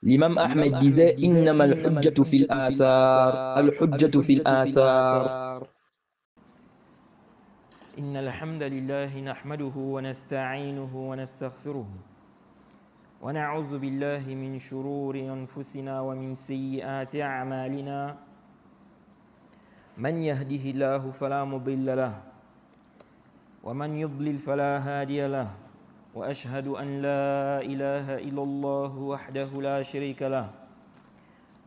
L'imam Ahmed disait إنما الحجة في الآثار الحجة في الآثار. إن الحمد لله نحمده ونستعينه ونستغفره ونعوذ بالله من شرور أنفسنا ومن سيئات أعمالنا من يهده الله فلا مضل له ومن يضلل فلا هادي له وأشهد أن لا إله إلا الله وحده لا شريك له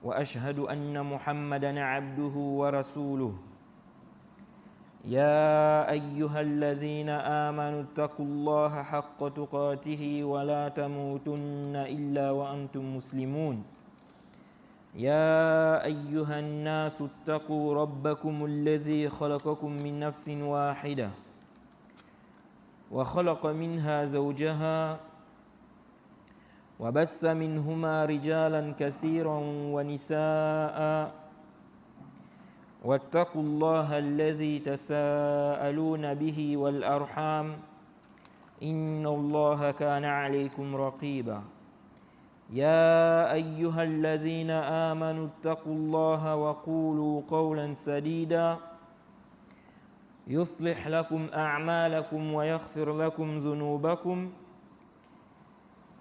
وأشهد أن محمدًا عبده ورسوله يا أيها الذين آمنوا اتقوا الله حق تقاته ولا تموتن إلا وأنتم مسلمون يا أيها الناس اتقوا ربكم الذي خلقكم من نفس واحدة وخلق منها زوجها وبث منهما رجالا كثيرا ونساء واتقوا الله الذي تساءلون به والأرحام إن الله كان عليكم رقيبا يا أيها الذين آمنوا اتقوا الله وقولوا قولا سديدا يصلح لكم أعمالكم ويغفر لكم ذنوبكم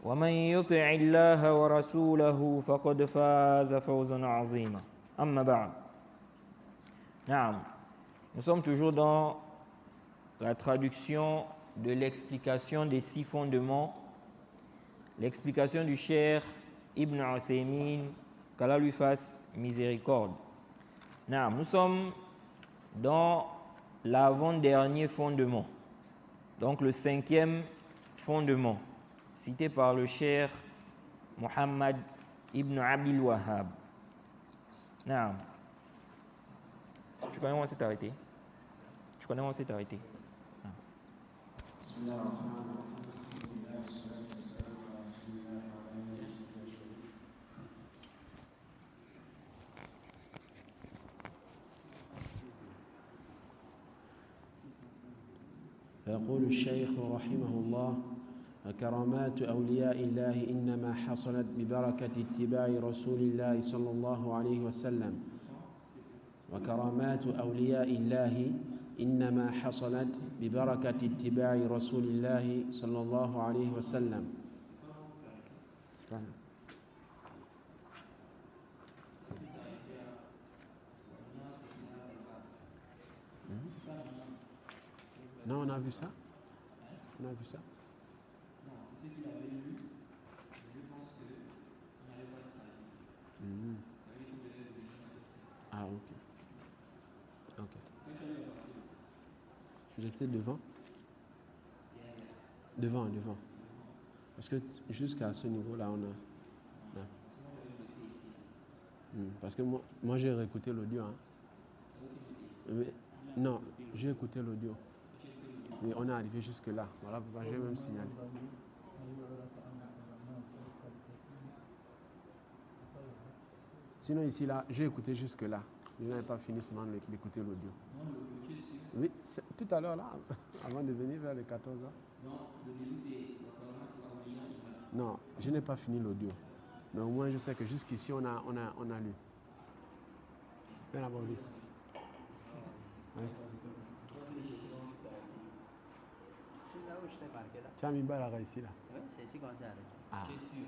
ومن يطع الله ورسوله فقد فاز فوزا عظيما أما بعد. Nous sommes toujours dans la traduction de l'explication des 6 fondements, l'explication du Cheikh Ibn Uthaymin, qu'Allah lui fasse miséricorde. Nous sommes dans l'avant-dernier fondement, donc le 5e fondement, cité par le Cheikh Muhammad Ibn Abdul Wahhab. Tu connais où on s'est arrêté? يقول الشيخ رحمه الله: وكرامات أولياء الله إنما حصلت ببركة اتباع رسول الله صلى الله عليه وسلم. وكرامات أولياء الله إنما حصلت ببركة اتباع رسول الله صلى الله عليه وسلم. Non, on a vu ça. On a vu ça. Non, c'est ce qu'il avait lu. Je pense qu'on n'avait pas travaillé. Ah, ok. J'étais devant. Devant. Parce que jusqu'à ce niveau-là, on a. Parce que moi j'ai réécouté l'audio. Mais, non, j'ai écouté l'audio. Mais on est arrivé jusque-là. Voilà pourquoi j'ai même signalé. Sinon ici, là, j'ai écouté jusque-là. Je n'avais pas fini seulement d'écouter l'audio. Oui, tout à l'heure, là, avant de venir vers les 14 heures. Non, le début c'est... Non, je n'ai pas fini l'audio. Mais au moins, je sais que jusqu'ici, on a lu. Bien avant lui. Oui. Tu as mis Balaga ici, là. Oui, c'est ici qu'on s'est arrêté. Ah. C'est sûr.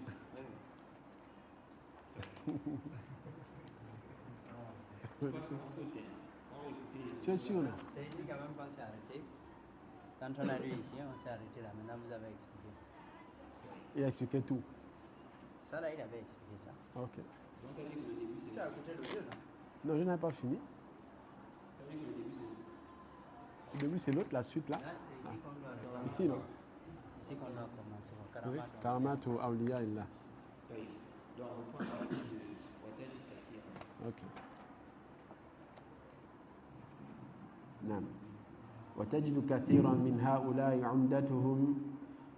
Tu es sûr, là? C'est ici quand même qu'on s'est arrêté. Quand on a lu ici, on s'est arrêté là. Maintenant, vous avez expliqué. Il a expliqué tout. Ça, là, il avait expliqué ça. Ok. Donc ça veut dire que le début c'est... Tu as écouté l'audio, là? Non, je n'avais pas fini. Ça veut dire que le début c'est... Le début, c'est l'autre, la suite, là. Là, c'est ici qu'on doit... Ici, non? Ici qu'on doit commencer. Oui, Karamatu Awliya Illah. Oui. Donc on reprend à partir de Watel Kathir. Ok. نعم. وتجد كثيرا من هؤلاء عمدتهم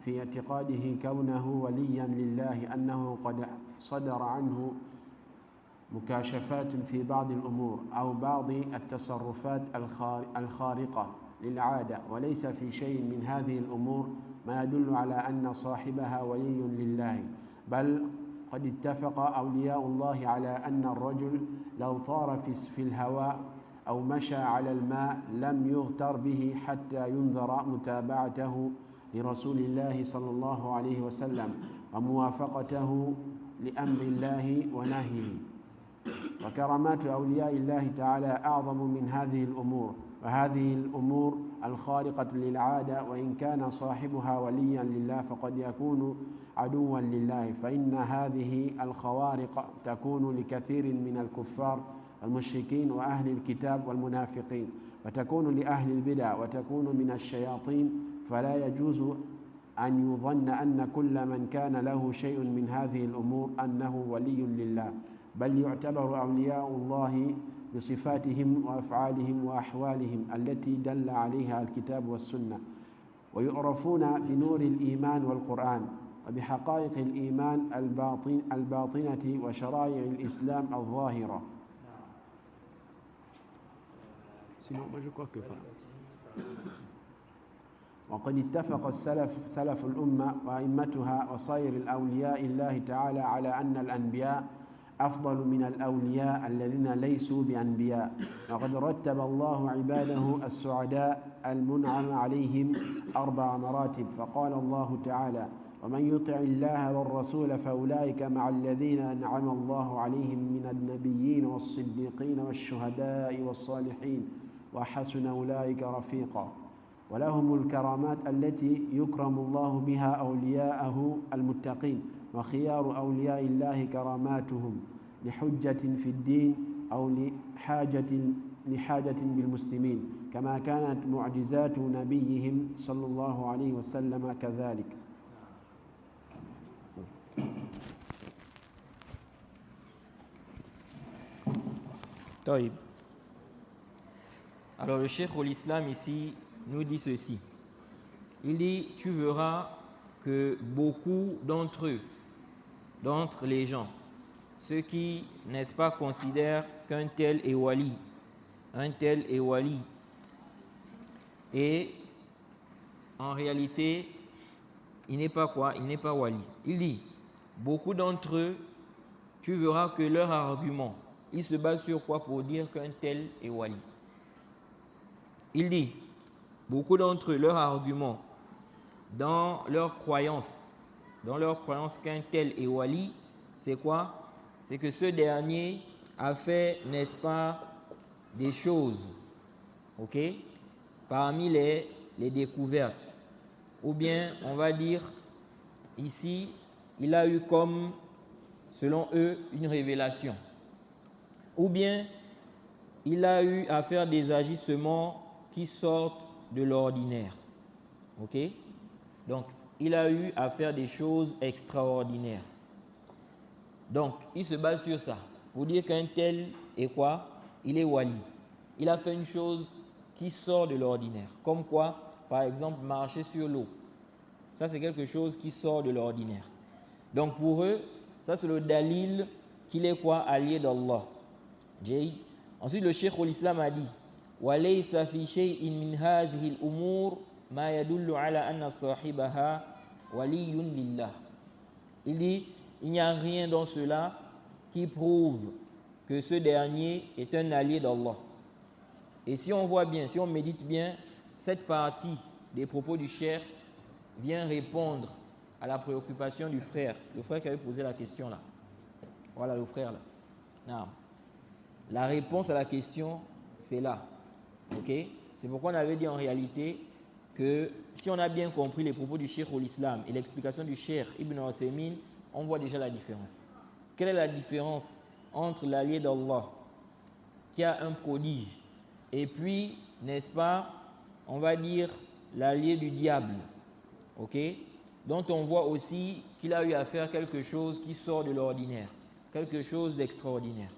في اعتقاده كونه وليا لله أنه قد صدر عنه مكاشفات في بعض الأمور أو بعض التصرفات الخارقة للعادة، وليس في شيء من هذه الأمور ما يدل على أن صاحبها ولي لله، بل قد اتفق أولياء الله على أن الرجل لو طار في الهواء أو مشى على الماء لم يغتر به حتى ينذر متابعته لرسول الله صلى الله عليه وسلم وموافقته لأمر الله ونهيه. وكرامات أولياء الله تعالى أعظم من هذه الأمور، وهذه الأمور الخارقة للعادة وإن كان صاحبها وليا لله فقد يكون عدوا لله، فإن هذه الخوارق تكون لكثير من الكفار المشركين وأهل الكتاب والمنافقين، وتكون لأهل البدع وتكون من الشياطين، فلا يجوز أن يظن أن كل من كان له شيء من هذه الأمور أنه ولي لله، بل يعتبر أولياء الله بصفاتهم وأفعالهم وأحوالهم التي دل عليها الكتاب والسنة، ويعرفون بنور الإيمان والقرآن وبحقائق الإيمان الباطنة وشرائع الإسلام الظاهرة. وقد اتفق سلف الأمة وأئمتها وصائر الأولياء الله تعالى على أن الأنبياء أفضل من الأولياء الذين ليسوا بأنبياء، وقد رتب الله عباده السعداء المنعم عليهم 4 مراتب، فقال الله تعالى: ومن يطع الله والرسول فأولئك مع الذين أنعم الله عليهم من النبيين والصديقين والشهداء والصالحين وحسن أولئك رفيقا. ولهم الكرامات التي يكرم الله بها أولياءه المتقين، وخيار أولياء الله كراماتهم لحجة في الدين أو لحاجة بالمسلمين، كما كانت معجزات نبيهم صلى الله عليه وسلم كذلك. طيب. Alors le cheikh l'islam ici nous dit ceci. Il dit, tu verras que beaucoup d'entre eux, d'entre les gens, ceux qui, n'est-ce pas, considèrent qu'un tel est wali, un tel est wali, et en réalité, il n'est pas quoi? Il n'est pas wali. Il dit, beaucoup d'entre eux, tu verras que leur argument, il se base sur quoi pour dire qu'un tel est wali? Il dit, beaucoup d'entre eux, leur argument, dans leur croyance qu'un tel est wali, c'est quoi? C'est que ce dernier a fait, n'est-ce pas, des choses, ok, parmi les découvertes. Ou bien, on va dire, ici, il a eu comme, selon eux, une révélation. Ou bien, il a eu à faire des agissements qui sortent de l'ordinaire. Ok? Donc, il a eu à faire des choses extraordinaires. Donc, il se base sur ça pour dire qu'un tel est quoi? Il est wali. Il a fait une chose qui sort de l'ordinaire. Comme quoi? Par exemple, marcher sur l'eau. Ça, c'est quelque chose qui sort de l'ordinaire. Donc, pour eux, ça, c'est le dalil qu'il est quoi? Allié d'Allah. Ensuite, le cheikh l'islam a dit وَلَيْسَ فِي شَيْءٍ مِّنْ هَذِهِ الْأُمُورِ مَا يَدُلُّ عَلَى أَنَّ صَاحِبَهَا وَلِيٌّ لِلَّهِ. Il dit, il n'y a rien dans cela qui prouve que ce dernier est un allié d'Allah. Et si on voit bien, si on médite bien, cette partie des propos du cheikh vient répondre à la préoccupation du frère, le frère qui avait posé la question là. Voilà le frère là. Non. La réponse à la question, c'est là. Ok? C'est pourquoi on avait dit en réalité que si on a bien compris les propos du cheikh l'islam et l'explication du cheikh Ibn Uthaymin, on voit déjà la différence. Quelle est la différence entre l'allié d'Allah qui a un prodige et puis, n'est-ce pas, on va dire l'allié du diable, ok, dont on voit aussi qu'il a eu à faire quelque chose qui sort de l'ordinaire, quelque chose d'extraordinaire.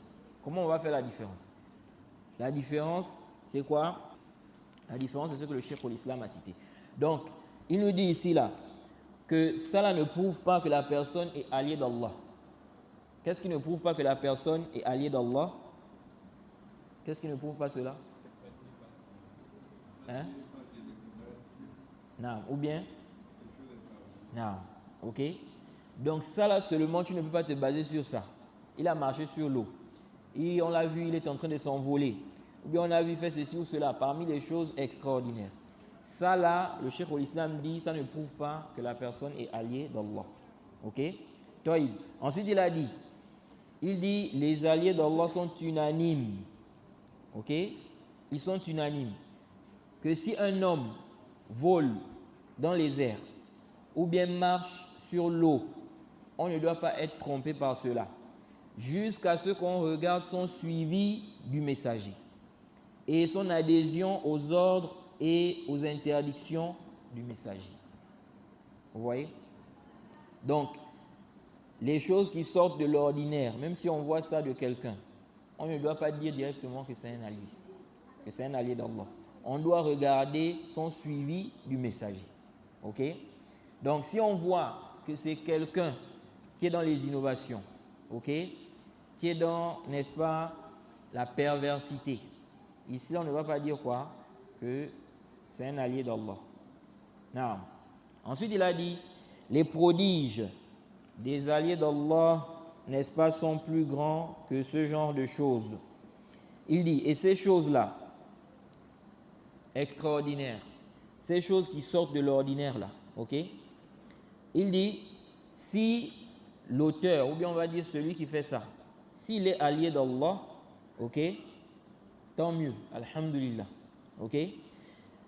Comment on va faire la différence? La différence, c'est quoi? La différence, c'est ce que le cheikh l'islam a cité. Donc, il nous dit ici là que cela ne prouve pas que la personne est alliée d'Allah. Qu'est-ce qui ne prouve pas que la personne est alliée d'Allah? Qu'est-ce qui ne prouve pas cela? Hein? Non. Ou bien? Non. Ok. Donc ça là seulement, tu ne peux pas te baser sur ça. Il a marché sur l'eau. Et on l'a vu, il est en train de s'envoler. Ou bien on a vu faire ceci ou cela, parmi les choses extraordinaires. Ça là, le Cheikh al-Islam dit, ça ne prouve pas que la personne est alliée d'Allah. Ok? Taïb. Ensuite il dit, les alliés d'Allah sont unanimes. Ok? Ils sont unanimes. Que si un homme vole dans les airs ou bien marche sur l'eau, on ne doit pas être trompé par cela, jusqu'à ce qu'on regarde son suivi du messager et son adhésion aux ordres et aux interdictions du messager. Vous voyez? Donc, les choses qui sortent de l'ordinaire, même si on voit ça de quelqu'un, on ne doit pas dire directement que c'est un allié, que c'est un allié d'Allah. On doit regarder son suivi du messager. Ok? Donc, si on voit que c'est quelqu'un qui est dans les innovations, ok, qui est dans, n'est-ce pas, la perversité, ici on ne va pas dire quoi? Que c'est un allié d'Allah. Non. Ensuite, il a dit, les prodiges des alliés d'Allah, n'est-ce pas, sont plus grands que ce genre de choses. Il dit, et ces choses-là, extraordinaires, ces choses qui sortent de l'ordinaire là, ok? Il dit, si l'auteur, ou bien on va dire celui qui fait ça, s'il est allié d'Allah, ok, tant mieux, alhamdulillah, ok?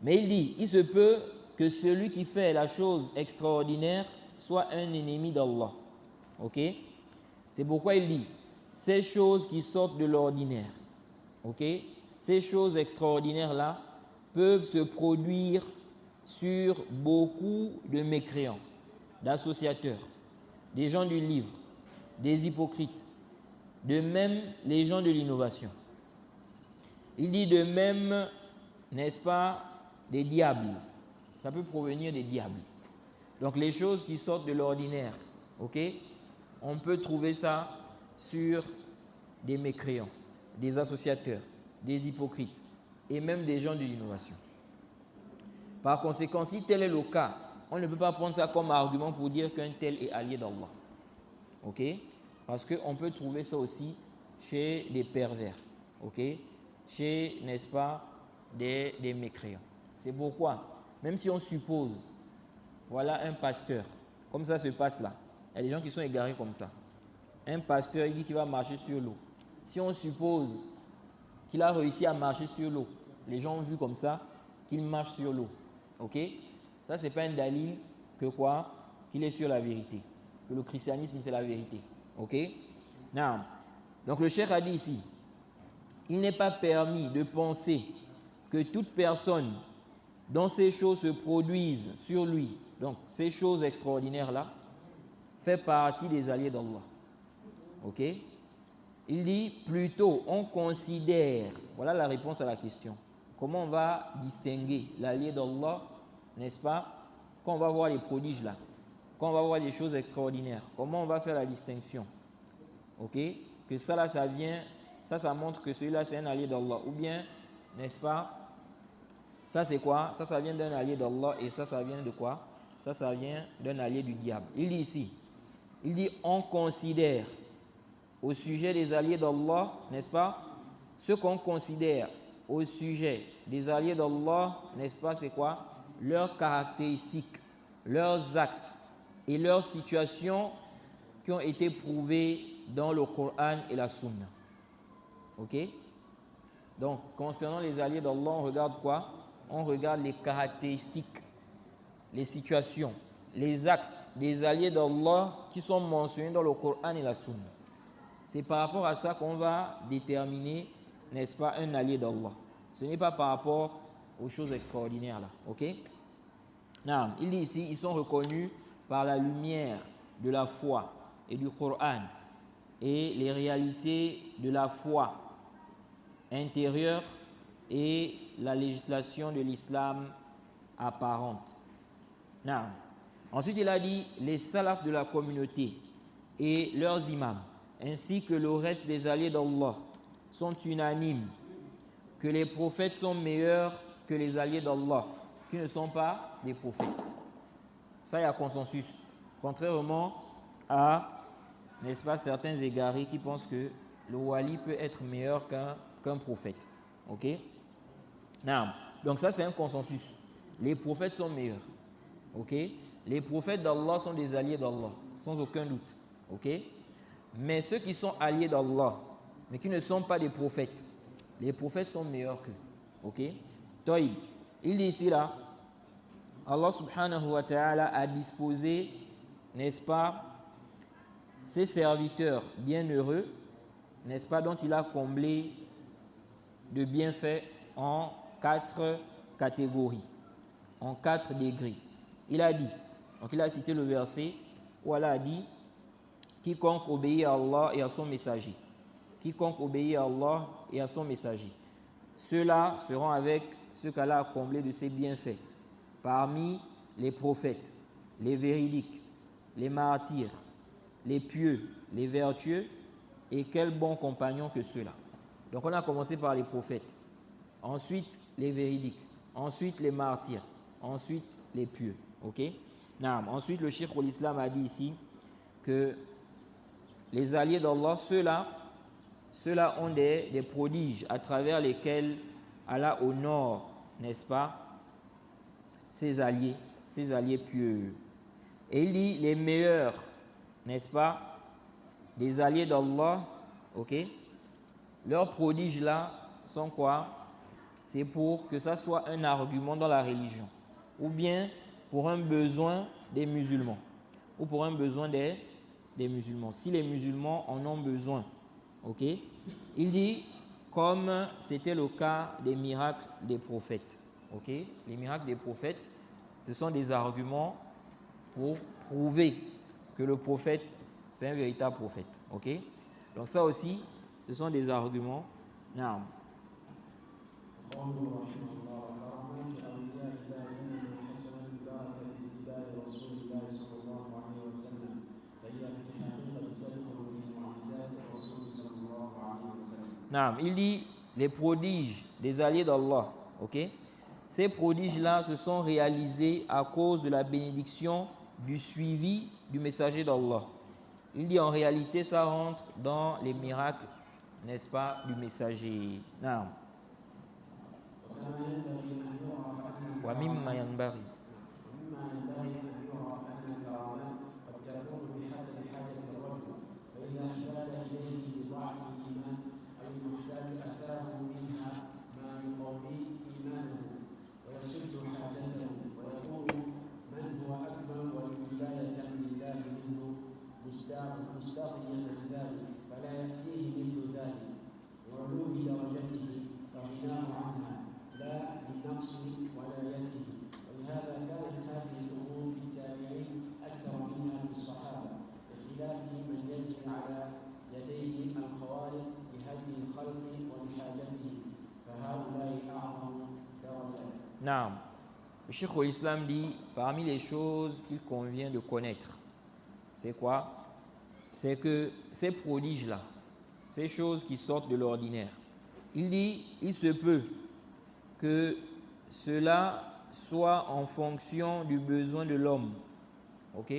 Mais il dit, il se peut que celui qui fait la chose extraordinaire soit un ennemi d'Allah, ok? C'est pourquoi il dit, ces choses qui sortent de l'ordinaire, ok? Ces choses extraordinaires là peuvent se produire sur beaucoup de mécréants, d'associateurs, des gens du livre, des hypocrites, de même les gens de l'innovation. Il dit de même, n'est-ce pas, des diables. Ça peut provenir des diables. Donc les choses qui sortent de l'ordinaire, ok, on peut trouver ça sur des mécréants, des associateurs, des hypocrites et même des gens de l'innovation. Par conséquent, si tel est le cas, on ne peut pas prendre ça comme argument pour dire qu'un tel est allié d'Allah. Ok? Parce qu'on peut trouver ça aussi chez des pervers. Ok? Chez, n'est-ce pas, des mécréants. C'est pourquoi, même si on suppose, voilà un pasteur, comme ça se passe là, il y a des gens qui sont égarés comme ça. Un pasteur, il dit qu'il va marcher sur l'eau. Si on suppose qu'il a réussi à marcher sur l'eau, les gens ont vu comme ça qu'il marche sur l'eau. Ok? Ça, ce n'est pas un dalil que quoi? Qu'il est sur la vérité. Que le christianisme, c'est la vérité. Ok? Non. Donc, le cheikh a dit ici, il n'est pas permis de penser que toute personne dont ces choses se produisent sur lui, donc ces choses extraordinaires-là, fait partie des alliés d'Allah. Ok? Il dit plutôt, on considère, voilà la réponse à la question. Comment on va distinguer l'allié d'Allah, n'est-ce pas, quand on va voir les prodiges là, quand on va voir des choses extraordinaires, comment on va faire la distinction? Ok? Que ça là, ça vient, ça montre que celui-là c'est un allié d'Allah. Ou bien, n'est-ce pas, ça c'est quoi? Ça vient d'un allié d'Allah et ça vient de quoi? Ça vient d'un allié du diable. Il dit ici, il dit on considère au sujet des alliés d'Allah, n'est-ce pas? Ce qu'on considère au sujet des alliés d'Allah, n'est-ce pas, c'est quoi? Leurs caractéristiques, leurs actes et leurs situations qui ont été prouvées dans le Coran et la Sunna. Ok? Donc, concernant les alliés d'Allah, on regarde quoi? On regarde les caractéristiques, les situations, les actes des alliés d'Allah qui sont mentionnés dans le Coran et la Sunna. C'est par rapport à ça qu'on va déterminer, n'est-ce pas, un allié d'Allah. Ce n'est pas par rapport aux choses extraordinaires là. Ok? Non, il dit ici, ils sont reconnus par la lumière de la foi et du Coran et les réalités de la foi intérieure et la législation de l'islam apparente. Non. Ensuite, il a dit les salafs de la communauté et leurs imams, ainsi que le reste des alliés d'Allah, sont unanimes que les prophètes sont meilleurs que les alliés d'Allah, qui ne sont pas des prophètes. Ça, il y a consensus. Contrairement à, n'est-ce pas, certains égarés qui pensent que le wali peut être meilleur qu'un prophète. Ok? Non. Donc ça, c'est un consensus. Les prophètes sont meilleurs. Ok? Les prophètes d'Allah sont des alliés d'Allah, sans aucun doute. Ok? Mais ceux qui sont alliés d'Allah, mais qui ne sont pas des prophètes, les prophètes sont meilleurs qu'eux. Ok? Taïb. Il dit ici là, Allah subhanahu wa ta'ala a disposé, n'est-ce pas, ses serviteurs bienheureux, n'est-ce pas, dont il a comblé de bienfaits en 4 catégories, en 4 degrés. Il a dit, donc il a cité le verset où Allah a dit, quiconque obéit à Allah et à son messager, quiconque obéit à Allah et à son messager, ceux-là seront avec ce qu'Allah a comblé de ses bienfaits, parmi les prophètes, les véridiques, les martyrs, les pieux, les vertueux, et quels bons compagnons que ceux-là. Donc on a commencé par les prophètes, ensuite les véridiques, ensuite les martyrs, ensuite les pieux. Ok? Ensuite le Cheikh al-Islam a dit ici que les alliés d'Allah, ceux-là ont des prodiges à travers lesquels Allah honore, n'est-ce pas, ses alliés pieux. Et il dit les meilleurs, n'est-ce pas, des alliés d'Allah, ok, leurs prodiges là sont quoi? C'est pour que ça soit un argument dans la religion, ou bien pour un besoin des musulmans, ou pour un besoin des musulmans, si les musulmans en ont besoin. Ok? Il dit comme c'était le cas des miracles des prophètes. Ok? Les miracles des prophètes, ce sont des arguments pour prouver que le prophète, c'est un véritable prophète. Ok? Donc ça aussi, ce sont des arguments. Non. Il dit les prodiges des alliés d'Allah. Ok? Ces prodiges-là se sont réalisés à cause de la bénédiction du suivi du messager d'Allah. Il dit en réalité ça rentre dans les miracles, n'est-ce pas, du messager. Naam. Wa mimma yanbaghi. Naam. Le Cheikh al-Islam dit, parmi les choses qu'il convient de connaître, c'est quoi? C'est que ces prodiges-là, ces choses qui sortent de l'ordinaire, il dit, il se peut que cela soit en fonction du besoin de l'homme. Ok?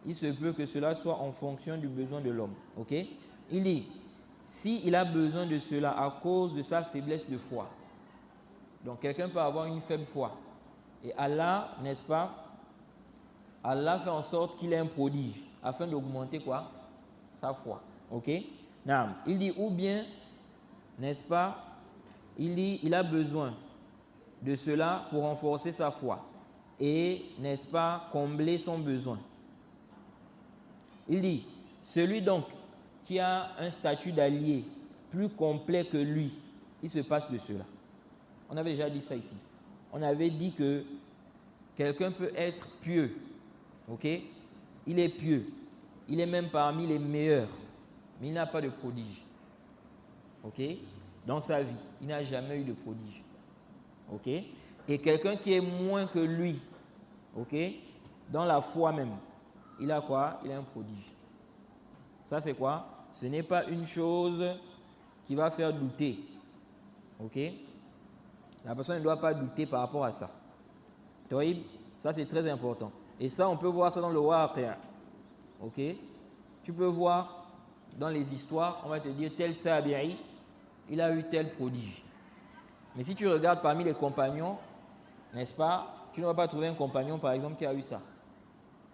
Il se peut que cela soit en fonction du besoin de l'homme. Ok? Il dit, s'il a besoin de cela à cause de sa faiblesse de foi, donc quelqu'un peut avoir une faible foi, et Allah, n'est-ce pas, Allah fait en sorte qu'il ait un prodige, afin d'augmenter quoi? Sa foi. Ok? Il dit, ou bien, n'est-ce pas, il dit, il a besoin de cela pour renforcer sa foi et, n'est-ce pas, combler son besoin. Il dit, celui donc qui a un statut d'allié plus complet que lui, il se passe de cela. On avait déjà dit ça ici. On avait dit que quelqu'un peut être pieux, ok? Il est pieux, il est même parmi les meilleurs, mais il n'a pas de prodige, ok? Dans sa vie, il n'a jamais eu de prodige, ok? Et quelqu'un qui est moins que lui, ok? Dans la foi même, il a quoi? Il a un prodige. Ça c'est quoi? Ce n'est pas une chose qui va faire douter, ok? La personne ne doit pas douter par rapport à ça. Ça c'est très important. Et ça, on peut voir ça dans le waqi'. Ok? tu peux voir dans les histoires, on va te dire tel tabi'i, il a eu tel prodige. Mais si tu regardes parmi les compagnons, n'est-ce pas, tu ne vas pas trouver un compagnon par exemple qui a eu ça.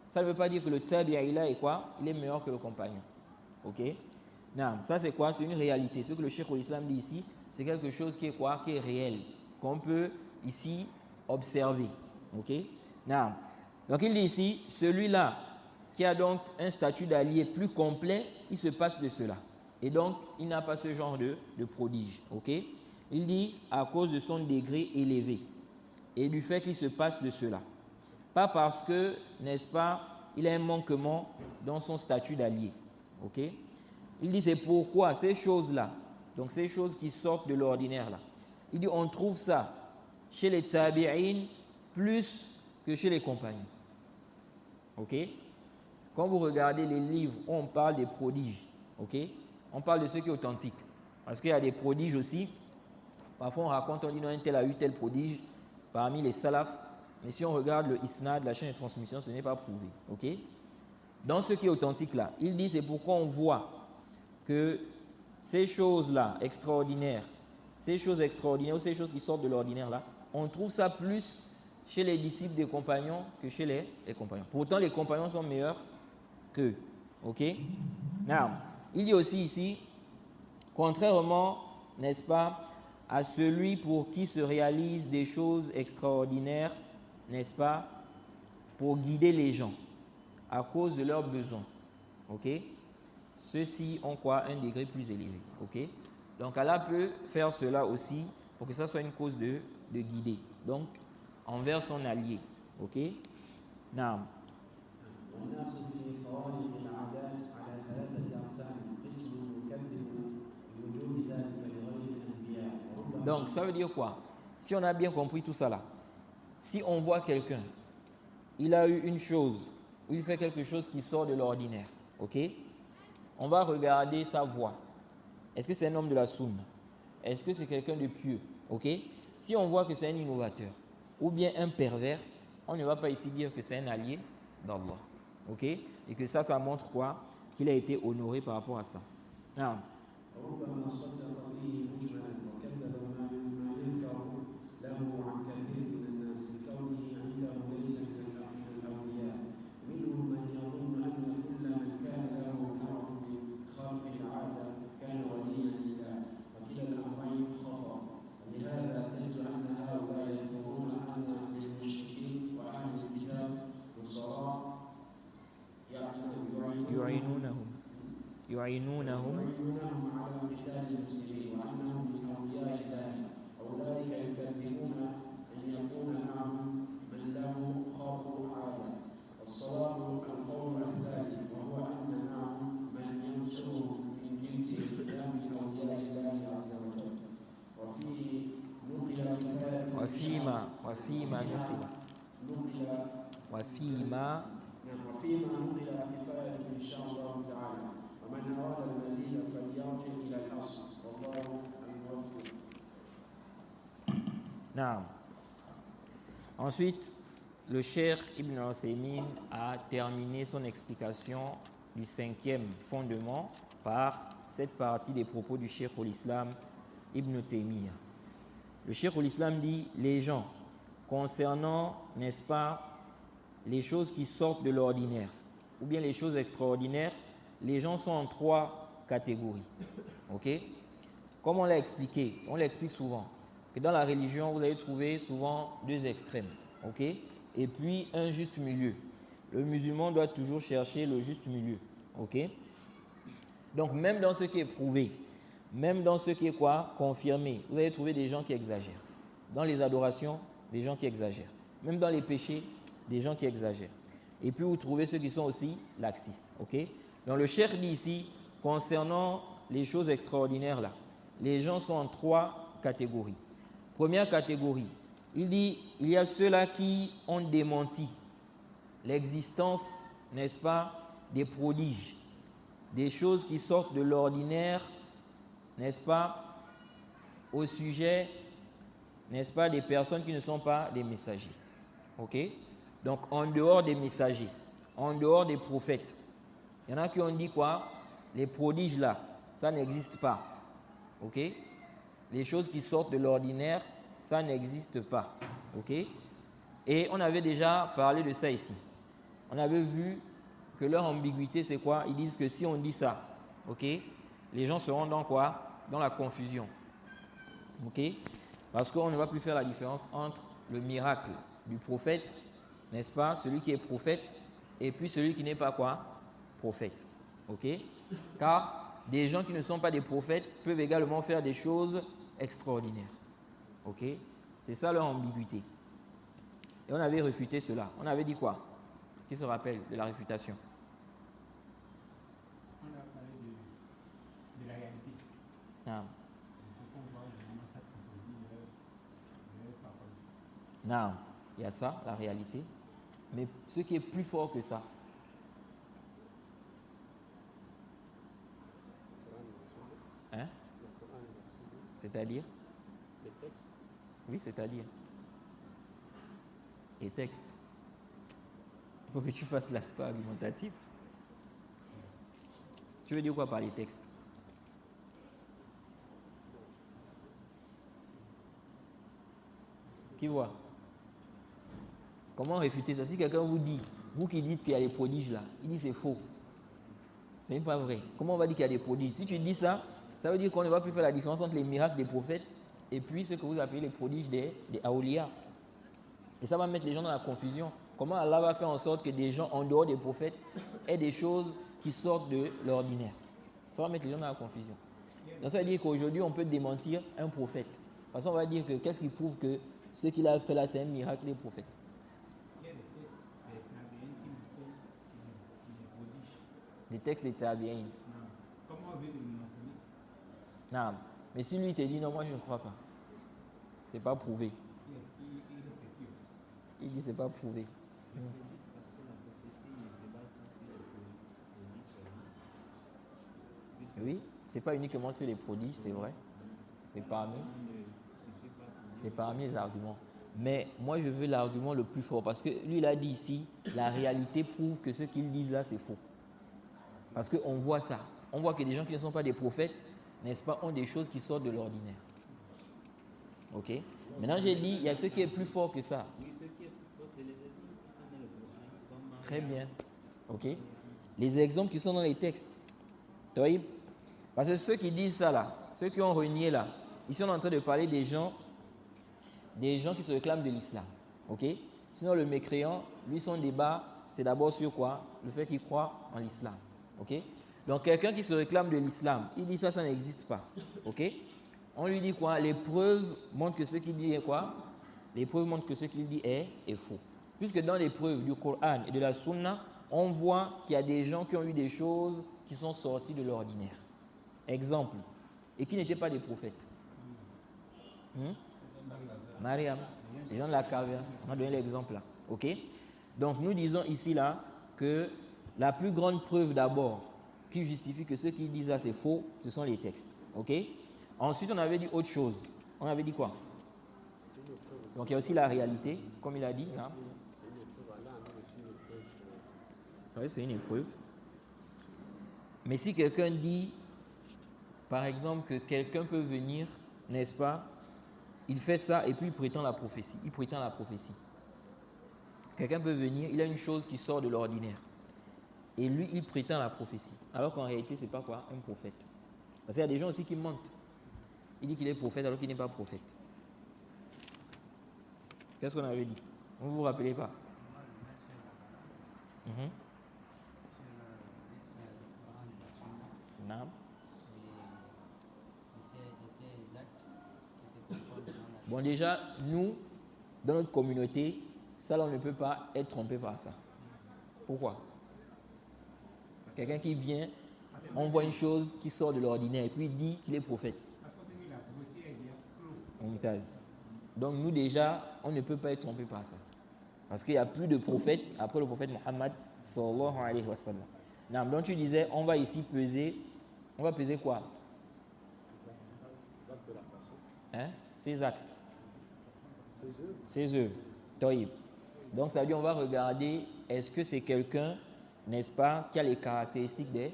Ça ne veut pas dire que le tabi'i là est quoi? Il est meilleur que le compagnon. Ok? Non, ça c'est quoi? C'est une réalité. Ce que le Cheikh al-Islam dit ici, c'est quelque chose qui est quoi? Qui est réel, qu'on peut ici observer. Ok? Non. Donc il dit ici, celui-là qui a donc un statut d'allié plus complet, il se passe de cela. Et donc, il n'a pas ce genre de prodige. Ok? Il dit à cause de son degré élevé et du fait qu'il se passe de cela. Pas parce que, n'est-ce pas, il a un manquement dans son statut d'allié. Ok? Il dit c'est pourquoi ces choses-là, donc ces choses qui sortent de l'ordinaire là, il dit on trouve ça chez les tabi'in plus que chez les compagnons. Ok? Quand vous regardez les livres où on parle des prodiges, ok? On parle de ce qui est authentique. Parce qu'il y a des prodiges aussi. Parfois on raconte, on dit non, un tel a eu tel prodige parmi les salafs. Mais si on regarde le isnad, la chaîne de transmission, ce n'est pas prouvé. Ok? Dans ce qui est authentique là, il dit c'est pourquoi on voit que ces choses-là extraordinaires, ou ces choses qui sortent de l'ordinaire là, on trouve ça plus chez les disciples des compagnons que chez les compagnons. Pourtant, les compagnons sont meilleurs qu'eux. Ok? Now, il dit aussi ici, contrairement, n'est-ce pas, à celui pour qui se réalisent des choses extraordinaires, n'est-ce pas, pour guider les gens à cause de leurs besoins. Ok? Ceux-ci ont quoi? Un degré plus élevé. Ok? Donc Allah peut faire cela aussi pour que ça soit une cause de guider. Donc, envers son allié. Ok? Now. والناس في خوارق العادات على ثلاثة أقسام قسم يكذب بوجود ذلك لغير الأنبياء. Donc, ça veut dire quoi? Si on a bien compris tout ça là, si on voit quelqu'un, il a eu une chose, ou il fait quelque chose qui sort de l'ordinaire, ok? On va regarder sa voix. Est-ce que c'est un homme de la sunna? Est-ce que c'est quelqu'un de pieux? Ok? Si on voit que c'est un innovateur ou bien un pervers, on ne va pas ici dire que c'est un allié d'Allah. Ok? Et que ça montre quoi? Qu'il a été honoré par rapport à ça. Non. وربما صدق به مجملا وكذب ما يذكر له عن كثير من الناس لكونه عنده ليس من الأولياء منهم من يظن أن كل من كان له نوع من خلق العادة كان وليا لله وكلا الأمرين خطأ ولهذا تجد أن هؤلاء يذكرون أن للمشركين وأهل الكتاب نصارى يعينونهم على قتال المسلمين وأنهم من أولياء الله أولئك يكذبون أن يكون معهم من له خاطر عادة والصواب القول الثاني وهو أن معهم من ينصرهم من جنس الإسلام من أولياء الله عز وجل وفيما نقل كفاية إن شاء الله تعالى ومن أراد المزيد فليرجع إلى الأصل والله الموفق. Non. Ensuite, le Cheikh Ibn Uthaymin a terminé son explication du 5e fondement par cette partie des propos du Cheikh al-Islam Ibn Taymiyyah. Le Cheikh al-Islam dit les gens concernant, n'est-ce pas, les choses qui sortent de l'ordinaire ou bien les choses extraordinaires, les gens sont en 3 catégories. Ok? Comme on l'a expliqué, on l'explique souvent, que dans la religion, vous allez trouver souvent 2 extrêmes. Ok? Et puis un juste milieu. Le musulman doit toujours chercher le juste milieu. Ok? Donc même dans ce qui est prouvé, même dans ce qui est quoi? Confirmé, vous allez trouver des gens qui exagèrent. Dans les adorations, des gens qui exagèrent. Même dans les péchés, des gens qui exagèrent. Et puis vous trouvez ceux qui sont aussi laxistes. Ok? Donc le cheikh dit ici, concernant les choses extraordinaires là, les gens sont en 3 catégories. Première catégorie, il dit, il y a ceux-là qui ont démenti l'existence, n'est-ce pas, des prodiges, des choses qui sortent de l'ordinaire, n'est-ce pas, au sujet, n'est-ce pas, des personnes qui ne sont pas des messagers. Ok? Donc, en dehors des messagers, en dehors des prophètes, Il y en a qui ont dit quoi? Les prodiges là, ça n'existe pas. Ok? Les choses qui sortent de l'ordinaire, ça n'existe pas. Ok? Et on avait déjà parlé de ça ici. On avait vu que leur ambiguïté, c'est quoi? Ils disent que si on dit ça, ok, les gens seront dans quoi? Dans la confusion. Ok? Parce qu'on ne va plus faire la différence entre le miracle du prophète, n'est-ce pas? Celui qui est prophète, et puis celui qui n'est pas quoi? Prophète. Ok? Car des gens qui ne sont pas des prophètes peuvent également faire des choses extraordinaires. Ok? C'est ça leur ambiguïté. Et on avait réfuté cela. On avait dit quoi? Qui se rappelle de la réfutation? On a parlé de la réalité. Ah. Ce qu'on voit vraiment, ça contredit leur parole. Non, il y a ça, la réalité. Mais ce qui est plus fort que ça, hein? C'est-à-dire? Les textes. Oui, c'est-à-dire. Et texte. Il faut que tu fasses l'aspect argumentatif. Tu veux dire quoi par les textes? Qui voit? Comment réfuter ça? Si quelqu'un vous dit, vous qui dites qu'il y a des prodiges là, il dit c'est faux. Ce n'est pas vrai. Comment on va dire qu'il y a des prodiges? Si tu dis ça, ça veut dire qu'on ne va plus faire la différence entre les miracles des prophètes et puis ce que vous appelez les prodiges des Aouliya. Et ça va mettre les gens dans la confusion. Comment Allah va faire en sorte que des gens en dehors des prophètes aient des choses qui sortent de l'ordinaire? Ça va mettre les gens dans la confusion. Donc ça veut dire qu'aujourd'hui, on peut démentir un prophète. Parce qu'on va dire que qu'est-ce qui prouve que ce qu'il a fait là, c'est un miracle des prophètes? Il y a des textes des Tabi'in qui nous sont des prodiges. Les textes des Tabi'in. Non. Comment on vient de le mentionner? Non. Mais si lui te dit non, moi je ne crois pas. C'est pas prouvé. Il est petit. Il dit c'est pas prouvé. Oui, c'est pas uniquement sur les prodiges, c'est vrai. C'est parmi les arguments. Mais moi, je veux l'argument le plus fort parce que lui, il a dit ici, la réalité prouve que ce qu'ils disent là, c'est faux. Parce qu'on voit ça. On voit que des gens qui ne sont pas des prophètes, n'est-ce pas, ont des choses qui sortent de l'ordinaire. Ok? Maintenant, j'ai dit, il y a ce qui est plus fort que ça. Oui, ce qui est plus fort, c'est les exemples qui sont dans le Coran, comme Marie. Très bien. Ok? Les exemples qui sont dans les textes. Taïb. Parce que ceux qui disent ça là, ceux qui ont renié là, ils sont en train de parler des gens qui se réclament de l'islam. Ok? Sinon, le mécréant, lui, son débat, c'est d'abord sur quoi? Le fait qu'il croit en l'islam. Ok? Donc, quelqu'un qui se réclame de l'islam, il dit ça, ça n'existe pas. Ok? On lui dit quoi? Les preuves montrent que ce qu'il dit est quoi? Les preuves montrent que ce qu'il dit est faux. Puisque dans les preuves du Coran et de la Sunna, on voit qu'il y a des gens qui ont eu des choses qui sont sorties de l'ordinaire. Exemple, et qui n'étaient pas des prophètes. Mariam, les gens de la caverne, on a donné l'exemple là. Ok? Donc nous disons ici là que la plus grande preuve d'abord qui justifie que ce qu'ils disent là c'est faux, ce sont les textes. Ok? Ensuite on avait dit autre chose. On avait dit quoi? Donc il y a aussi la réalité, comme il a dit là. Oui, c'est une épreuve. Mais si quelqu'un dit, par exemple, que quelqu'un peut venir, n'est-ce pas? Il fait ça et puis il prétend la prophétie. Il prétend la prophétie. Quelqu'un peut venir, il a une chose qui sort de l'ordinaire. Et lui, il prétend la prophétie. Alors qu'en réalité, ce n'est pas quoi? Un prophète. Parce qu'il y a des gens aussi qui mentent. Il dit qu'il est prophète alors qu'il n'est pas prophète. Qu'est-ce qu'on avait dit? Vous ne vous rappelez pas? Non. Bon, déjà, nous, dans notre communauté, ça, on ne peut pas être trompé par ça. Pourquoi? Quelqu'un qui vient, on voit une chose qui sort de l'ordinaire et puis il dit qu'il est prophète. Donc, nous, déjà, on ne peut pas être trompé par ça. Parce qu'il n'y a plus de prophète après le prophète Mohammed sallallahu alayhi wa sallam. Non, donc tu disais, on va ici peser. On va peser quoi? Hein? Ses actes. Ses œuvres. Taïb. Donc ça veut dire on va regarder est-ce que c'est quelqu'un, n'est-ce pas, qui a les caractéristiques des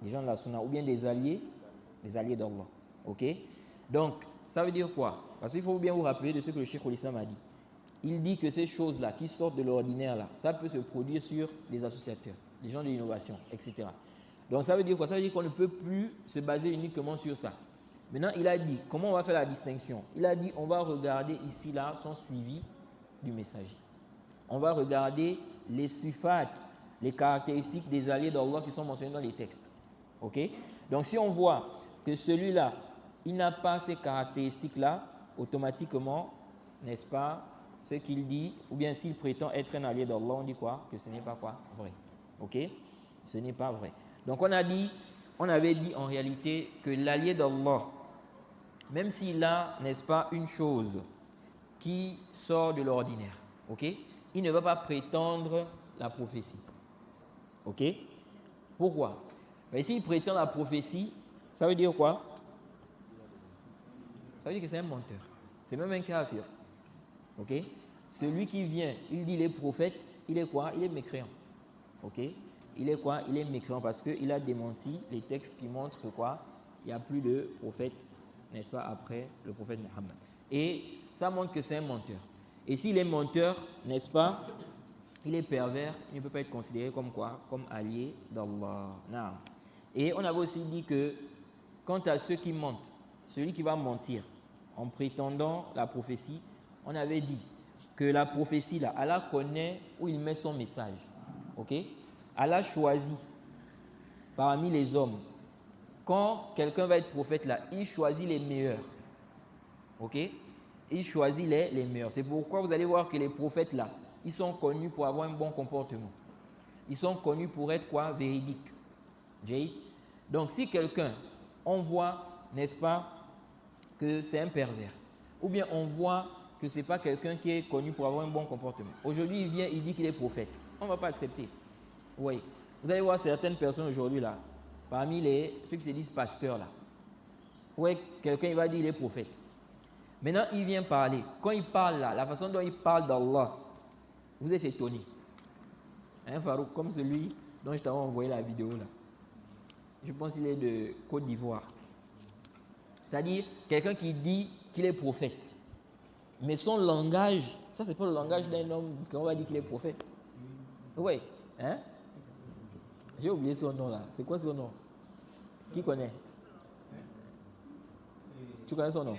gens de la Sunna, ou bien des alliés d'Allah. Ok? Donc, ça veut dire quoi? Parce qu'il faut bien vous rappeler de ce que le Cheikh al-Islam a dit. Il dit que ces choses-là, qui sortent de l'ordinaire, là, ça peut se produire sur les associateurs, les gens de l'innovation, etc. Donc, ça veut dire quoi? Ça veut dire qu'on ne peut plus se baser uniquement sur ça. Maintenant, il a dit, comment on va faire la distinction? Il a dit, on va regarder ici, là, son suivi du messager. On va regarder les sifat, les caractéristiques des alliés d'Allah qui sont mentionnés dans les textes. Ok? Donc, si on voit que celui-là, il n'a pas ces caractéristiques-là, automatiquement, n'est-ce pas, ce qu'il dit, ou bien s'il prétend être un allié d'Allah, on dit quoi? Que ce n'est pas quoi? Vrai. Ok? Ce n'est pas vrai. Donc, on avait dit en réalité que l'allié d'Allah, même s'il a, n'est-ce pas, une chose qui sort de l'ordinaire, ok? Il ne va pas prétendre la prophétie. Ok? Pourquoi? Mais s'il prétend la prophétie, ça veut dire quoi? Ça veut dire que c'est un menteur. C'est même un kafir. Ok? Celui qui vient, il dit il est prophète, il est quoi? Il est mécréant. Ok? Il est quoi? Il est mécréant parce qu'il a démenti les textes qui montrent que quoi? Il n'y a plus de prophète, n'est-ce pas, après le prophète Mohammed. Et ça montre que c'est un menteur. Et s'il est menteur, n'est-ce pas, il est pervers, il ne peut pas être considéré comme quoi? Comme allié d'Allah. Non. Et on avait aussi dit que quant à ceux qui mentent, celui qui va mentir en prétendant la prophétie, on avait dit que la prophétie, là, Allah connaît où il met son message. Ok? Allah choisit parmi les hommes. Quand quelqu'un va être prophète, là, il choisit les meilleurs. Ok? Il choisit les meilleurs. C'est pourquoi vous allez voir que les prophètes, là, ils sont connus pour avoir un bon comportement. Ils sont connus pour être quoi? Véridiques. Donc, si quelqu'un, on voit, n'est-ce pas, que c'est un pervers, ou bien on voit que ce n'est pas quelqu'un qui est connu pour avoir un bon comportement. Aujourd'hui, il vient, il dit qu'il est prophète. On ne va pas accepter. Oui. Vous allez voir certaines personnes aujourd'hui, là, parmi ceux qui se disent pasteurs, là. Oui, quelqu'un il va dire qu'il est prophète. Maintenant, il vient parler. Quand il parle, là, la façon dont il parle d'Allah, vous êtes étonné. Hein, Farouk, comme celui dont je t'avais envoyé la vidéo, là. Je pense qu'il est de Côte d'Ivoire. C'est-à-dire, quelqu'un qui dit qu'il est prophète. Mais son langage, ça c'est pas le langage d'un homme qu'on va dire qu'il est prophète. Oui. Hein? J'ai oublié son nom là. C'est quoi son nom? Qui connaît? Tu connais son nom?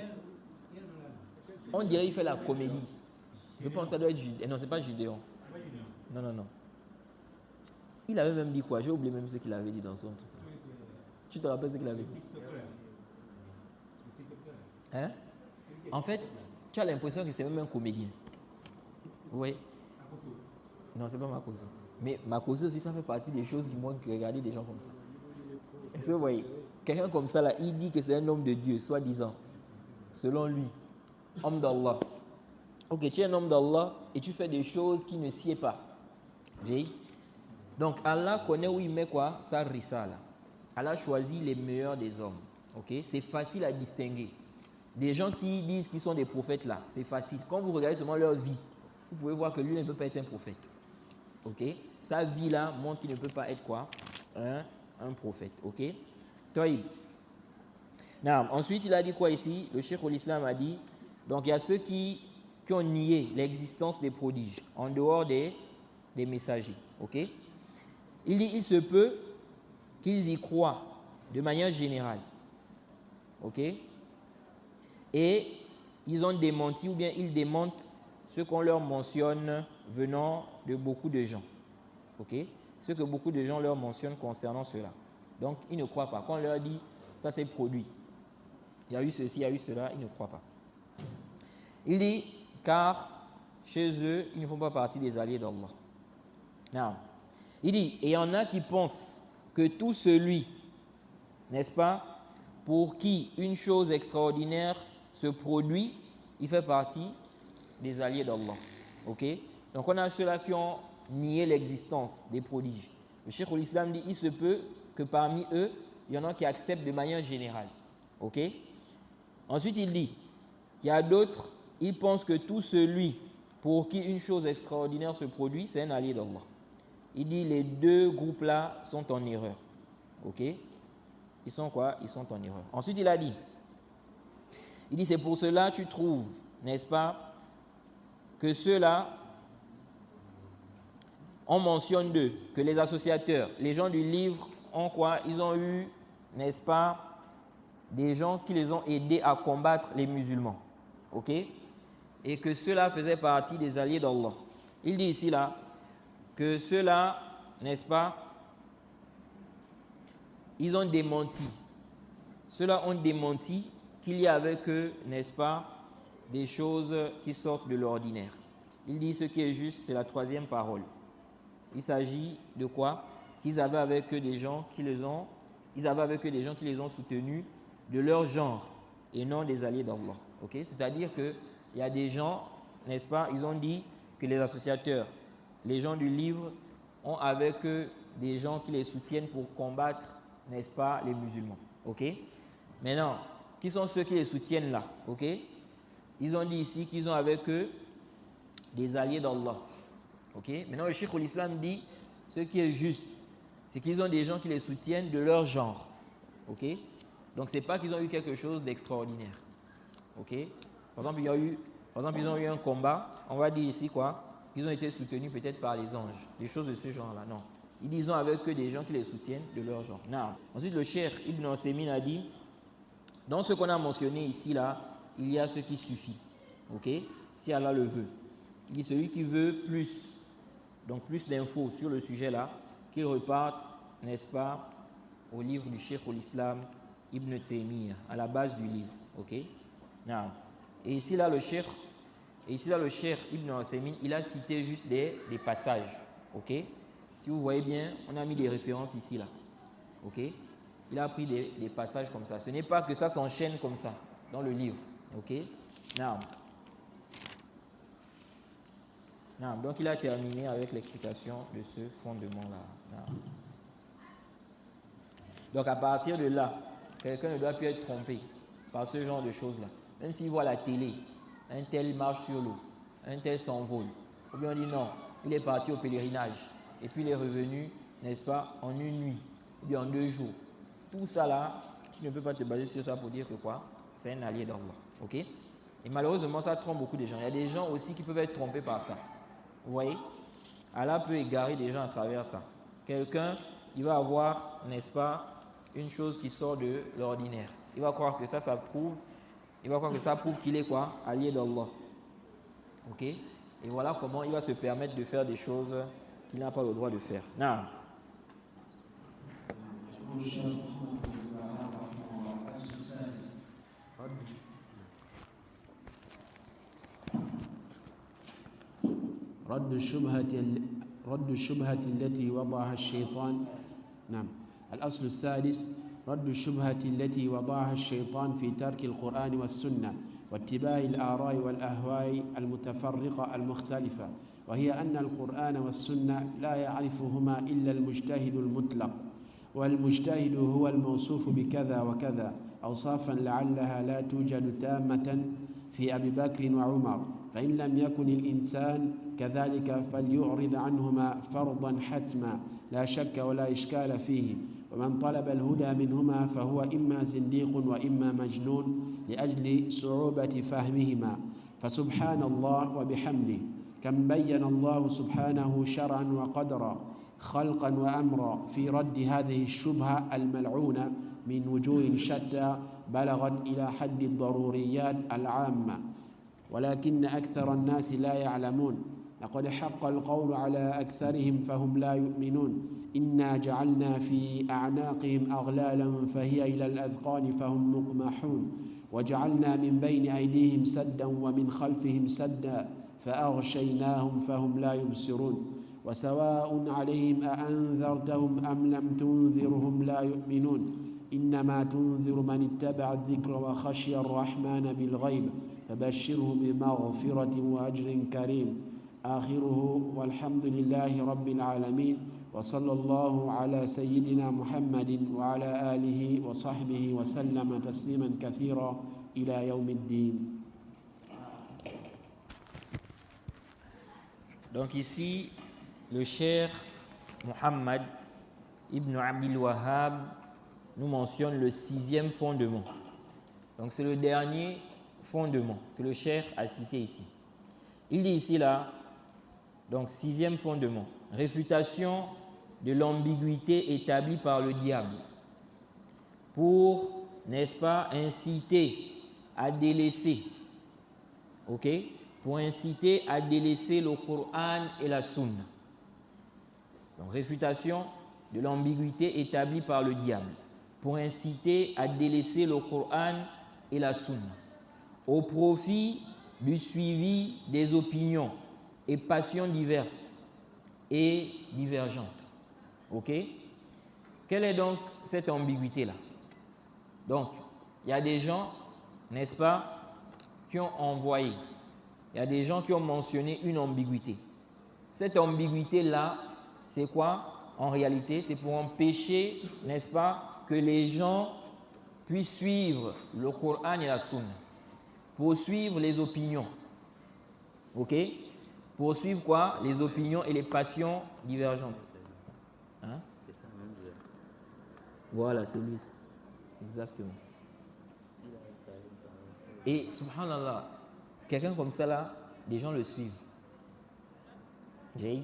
On dirait qu'il fait la comédie. Je pense que ça doit être Judéon. Non, c'est pas Judéon. Non, non, non. Il avait même dit quoi? J'ai oublié même ce qu'il avait dit dans son truc. Tu te rappelles ce qu'il avait dit? Hein? En fait, tu as l'impression que c'est même un comédien. Oui. Non, c'est pas Makoso. Mais Makoso aussi, ça fait partie des choses qui montrent que regarder des gens comme ça. Est-ce que vous voyez? Quelqu'un comme ça, là, il dit que c'est un homme de Dieu, soi-disant. Selon lui. Homme d'Allah. Ok, tu es un homme d'Allah et tu fais des choses qui ne sied pas. Donc, Allah connaît où il met quoi? Sa risala. Allah choisit les meilleurs des hommes. Ok? C'est facile à distinguer. Des gens qui disent qu'ils sont des prophètes là, c'est facile. Quand vous regardez seulement leur vie, vous pouvez voir que lui ne peut pas être un prophète. Ok? Sa vie là montre qu'il ne peut pas être quoi? Un prophète. Ok? Taïb. Ensuite, il a dit quoi ici? Le Cheikh al-Islam a dit, donc il y a ceux qui ont nié l'existence des prodiges en dehors des messagers. Ok? Il dit, il se peut qu'ils y croient de manière générale. Ok? Et ils ont démenti ou bien ils démentent ce qu'on leur mentionne venant de beaucoup de gens. Ok? Ce que beaucoup de gens leur mentionnent concernant cela. Donc, ils ne croient pas. Quand on leur dit, ça c'est produit. Il y a eu ceci, il y a eu cela, ils ne croient pas. Il dit, car chez eux, ils ne font pas partie des alliés d'Allah. Non. Il dit, et il y en a qui pensent que tout celui, n'est-ce pas, pour qui une chose extraordinaire se produit, il fait partie des alliés d'Allah. Ok? Donc on a ceux-là qui ont nié l'existence des prodiges. Le Cheikh al-Islam dit, il se peut que parmi eux, il y en a qui acceptent de manière générale. Ok? Ensuite il dit, il y a d'autres, ils pensent que tout celui pour qui une chose extraordinaire se produit, c'est un allié d'Allah. Il dit les deux groupes-là sont en erreur. Ok? Ils sont quoi? Ils sont en erreur. Ensuite, il a dit, c'est pour cela tu trouves, n'est-ce pas, que ceux-là, on mentionne d'eux, que les associateurs, les gens du livre ont quoi? Ils ont eu, n'est-ce pas, des gens qui les ont aidés à combattre les musulmans. Ok? Et que ceux-là faisaient partie des alliés d'Allah. Il dit ici là que ceux-là, n'est-ce pas, ils ont démenti. Ceux-là ont démenti qu'il y a avec eux, n'est-ce pas, des choses qui sortent de l'ordinaire. Il dit ce qui est juste, c'est la troisième parole. Il s'agit de quoi? Qu'ils avaient avec eux des gens qui les ont, soutenus de leur genre et non des alliés d'Allah. Okay? C'est-à-dire qu'il y a des gens, n'est-ce pas, ils ont dit que les associateurs, les gens du livre, ont avec eux des gens qui les soutiennent pour combattre, n'est-ce pas, les musulmans. Ok? Maintenant, qui sont ceux qui les soutiennent là? Ok? Ils ont dit ici qu'ils ont avec eux des alliés d'Allah. Ok? Maintenant, le Cheikh l'Islam dit ce qui est juste, c'est qu'ils ont des gens qui les soutiennent de leur genre. Ok? Donc, ce n'est pas qu'ils ont eu quelque chose d'extraordinaire. Ok? Par exemple, ils ont eu un combat, on va dire ici quoi? Ils ont été soutenus peut-être par les anges, des choses de ce genre-là. Non. Ils disent avec eux des gens qui les soutiennent de leur genre. Non. Ensuite, le Cheikh Ibn Uthaymin a dit, dans ce qu'on a mentionné ici, là, il y a ce qui suffit. Ok? Si Allah le veut. Il dit celui qui veut plus, donc plus d'infos sur le sujet là, qu'il reparte, n'est-ce pas, au livre du Cheikh l'Islam Ibn Taymiyyah, à la base du livre. Ok? Non. Et ici là, le Cheikh Ibn Uthaymin, il a cité juste des passages. Ok? Si vous voyez bien, on a mis des références ici là. Ok? Il a pris des passages comme ça. Ce n'est pas que ça s'enchaîne comme ça dans le livre. Ok? Non. Non. Donc il a terminé avec l'explication de ce fondement-là. Donc à partir de là, quelqu'un ne doit plus être trompé par ce genre de choses-là. Même s'il voit la télé, un tel marche sur l'eau, un tel s'envole. Ou bien on dit non, il est parti au pèlerinage et puis il est revenu, n'est-ce pas, en une nuit ou bien en 2 jours. Tout ça là, tu ne peux pas te baser sur ça pour dire que quoi? C'est un allié d'Allah. Ok? Et malheureusement, ça trompe beaucoup de gens. Il y a des gens aussi qui peuvent être trompés par ça. Vous voyez? Allah peut égarer des gens à travers ça. Quelqu'un, il va avoir, n'est-ce pas, une chose qui sort de l'ordinaire. Il va croire que ça prouve qu'il est quoi? Allié d'Allah. Ok? Et voilà comment il va se permettre de faire des choses qu'il n'a pas le droit de faire. Non. رد الشبهة التي وضعها الشيطان. نعم. الأصل السادس رد الشبهة التي وضعها الشيطان في ترك القرآن والسنة واتباع الآراء والأهواء المتفرقة المختلفة، وهي أن القرآن والسنة لا يعرفهما إلا المجتهد المطلق، والمجتهد هو الموصوف بكذا وكذا أوصافا لعلها لا توجد تامة في أبي بكر وعمر، فإن لم يكن الإنسان كذلك فليعرض عنهما فرضا حتما لا شك ولا إشكال فيه، ومن طلب الهدى منهما فهو إما زنديق وإما مجنون لأجل صعوبة فهمهما. فسبحان الله وبحمده كم بين الله سبحانه شرعا وقدرا خلقا وأمرا في رد هذه الشبهة الملعونة من وجوه شتى بلغت إلى حد الضروريات العامة، ولكن أكثر الناس لا يعلمون. لقد حق القول على أكثرهم فهم لا يؤمنون. إنا جعلنا في أعناقهم أغلالا فهي إلى الأذقان فهم مقمحون، وجعلنا من بين أيديهم سدا ومن خلفهم سدا فأغشيناهم فهم لا يبصرون، وسواء عليهم أأنذرتهم أم لم تنذرهم لا يؤمنون. إنما تنذر من اتبع الذكر وخشي الرحمن بالغيب فبشره بمغفرة وأجر كريم. آخره والحمد لله رب العالمين، وصلى الله على سيدنا محمد وعلى آله وصحبه وسلم تسليما كثيرا إلى يوم الدين. Donc ici, le cheikh Muhammad ibn Abdul Wahhab nous mentionne le 6e fondement. Donc c'est le dernier fondement que le cheikh a cité ici. Il dit ici là, donc 6e fondement, réfutation de l'ambiguïté établie par le diable pour, n'est-ce pas, inciter à délaisser, ok, pour inciter à délaisser le Coran et la Sunna. Donc réfutation de l'ambiguïté établie par le diable pour inciter à délaisser le Coran et la Sunna au profit du suivi des opinions et passions diverses et divergentes. Ok? Quelle est donc cette ambiguïté-là? Donc, il y a des gens, n'est-ce pas, qui ont envoyé, il y a des gens qui ont mentionné une ambiguïté. Cette ambiguïté-là, c'est quoi? En réalité, c'est pour empêcher, n'est-ce pas, que les gens puissent suivre le Coran et la Sunna, pour suivre les opinions. Ok? Pour suivre quoi? Les opinions et les passions divergentes. Hein? C'est ça même. Voilà, c'est lui. Exactement. Et subhanallah, quelqu'un comme ça là, des gens le suivent. J'ai.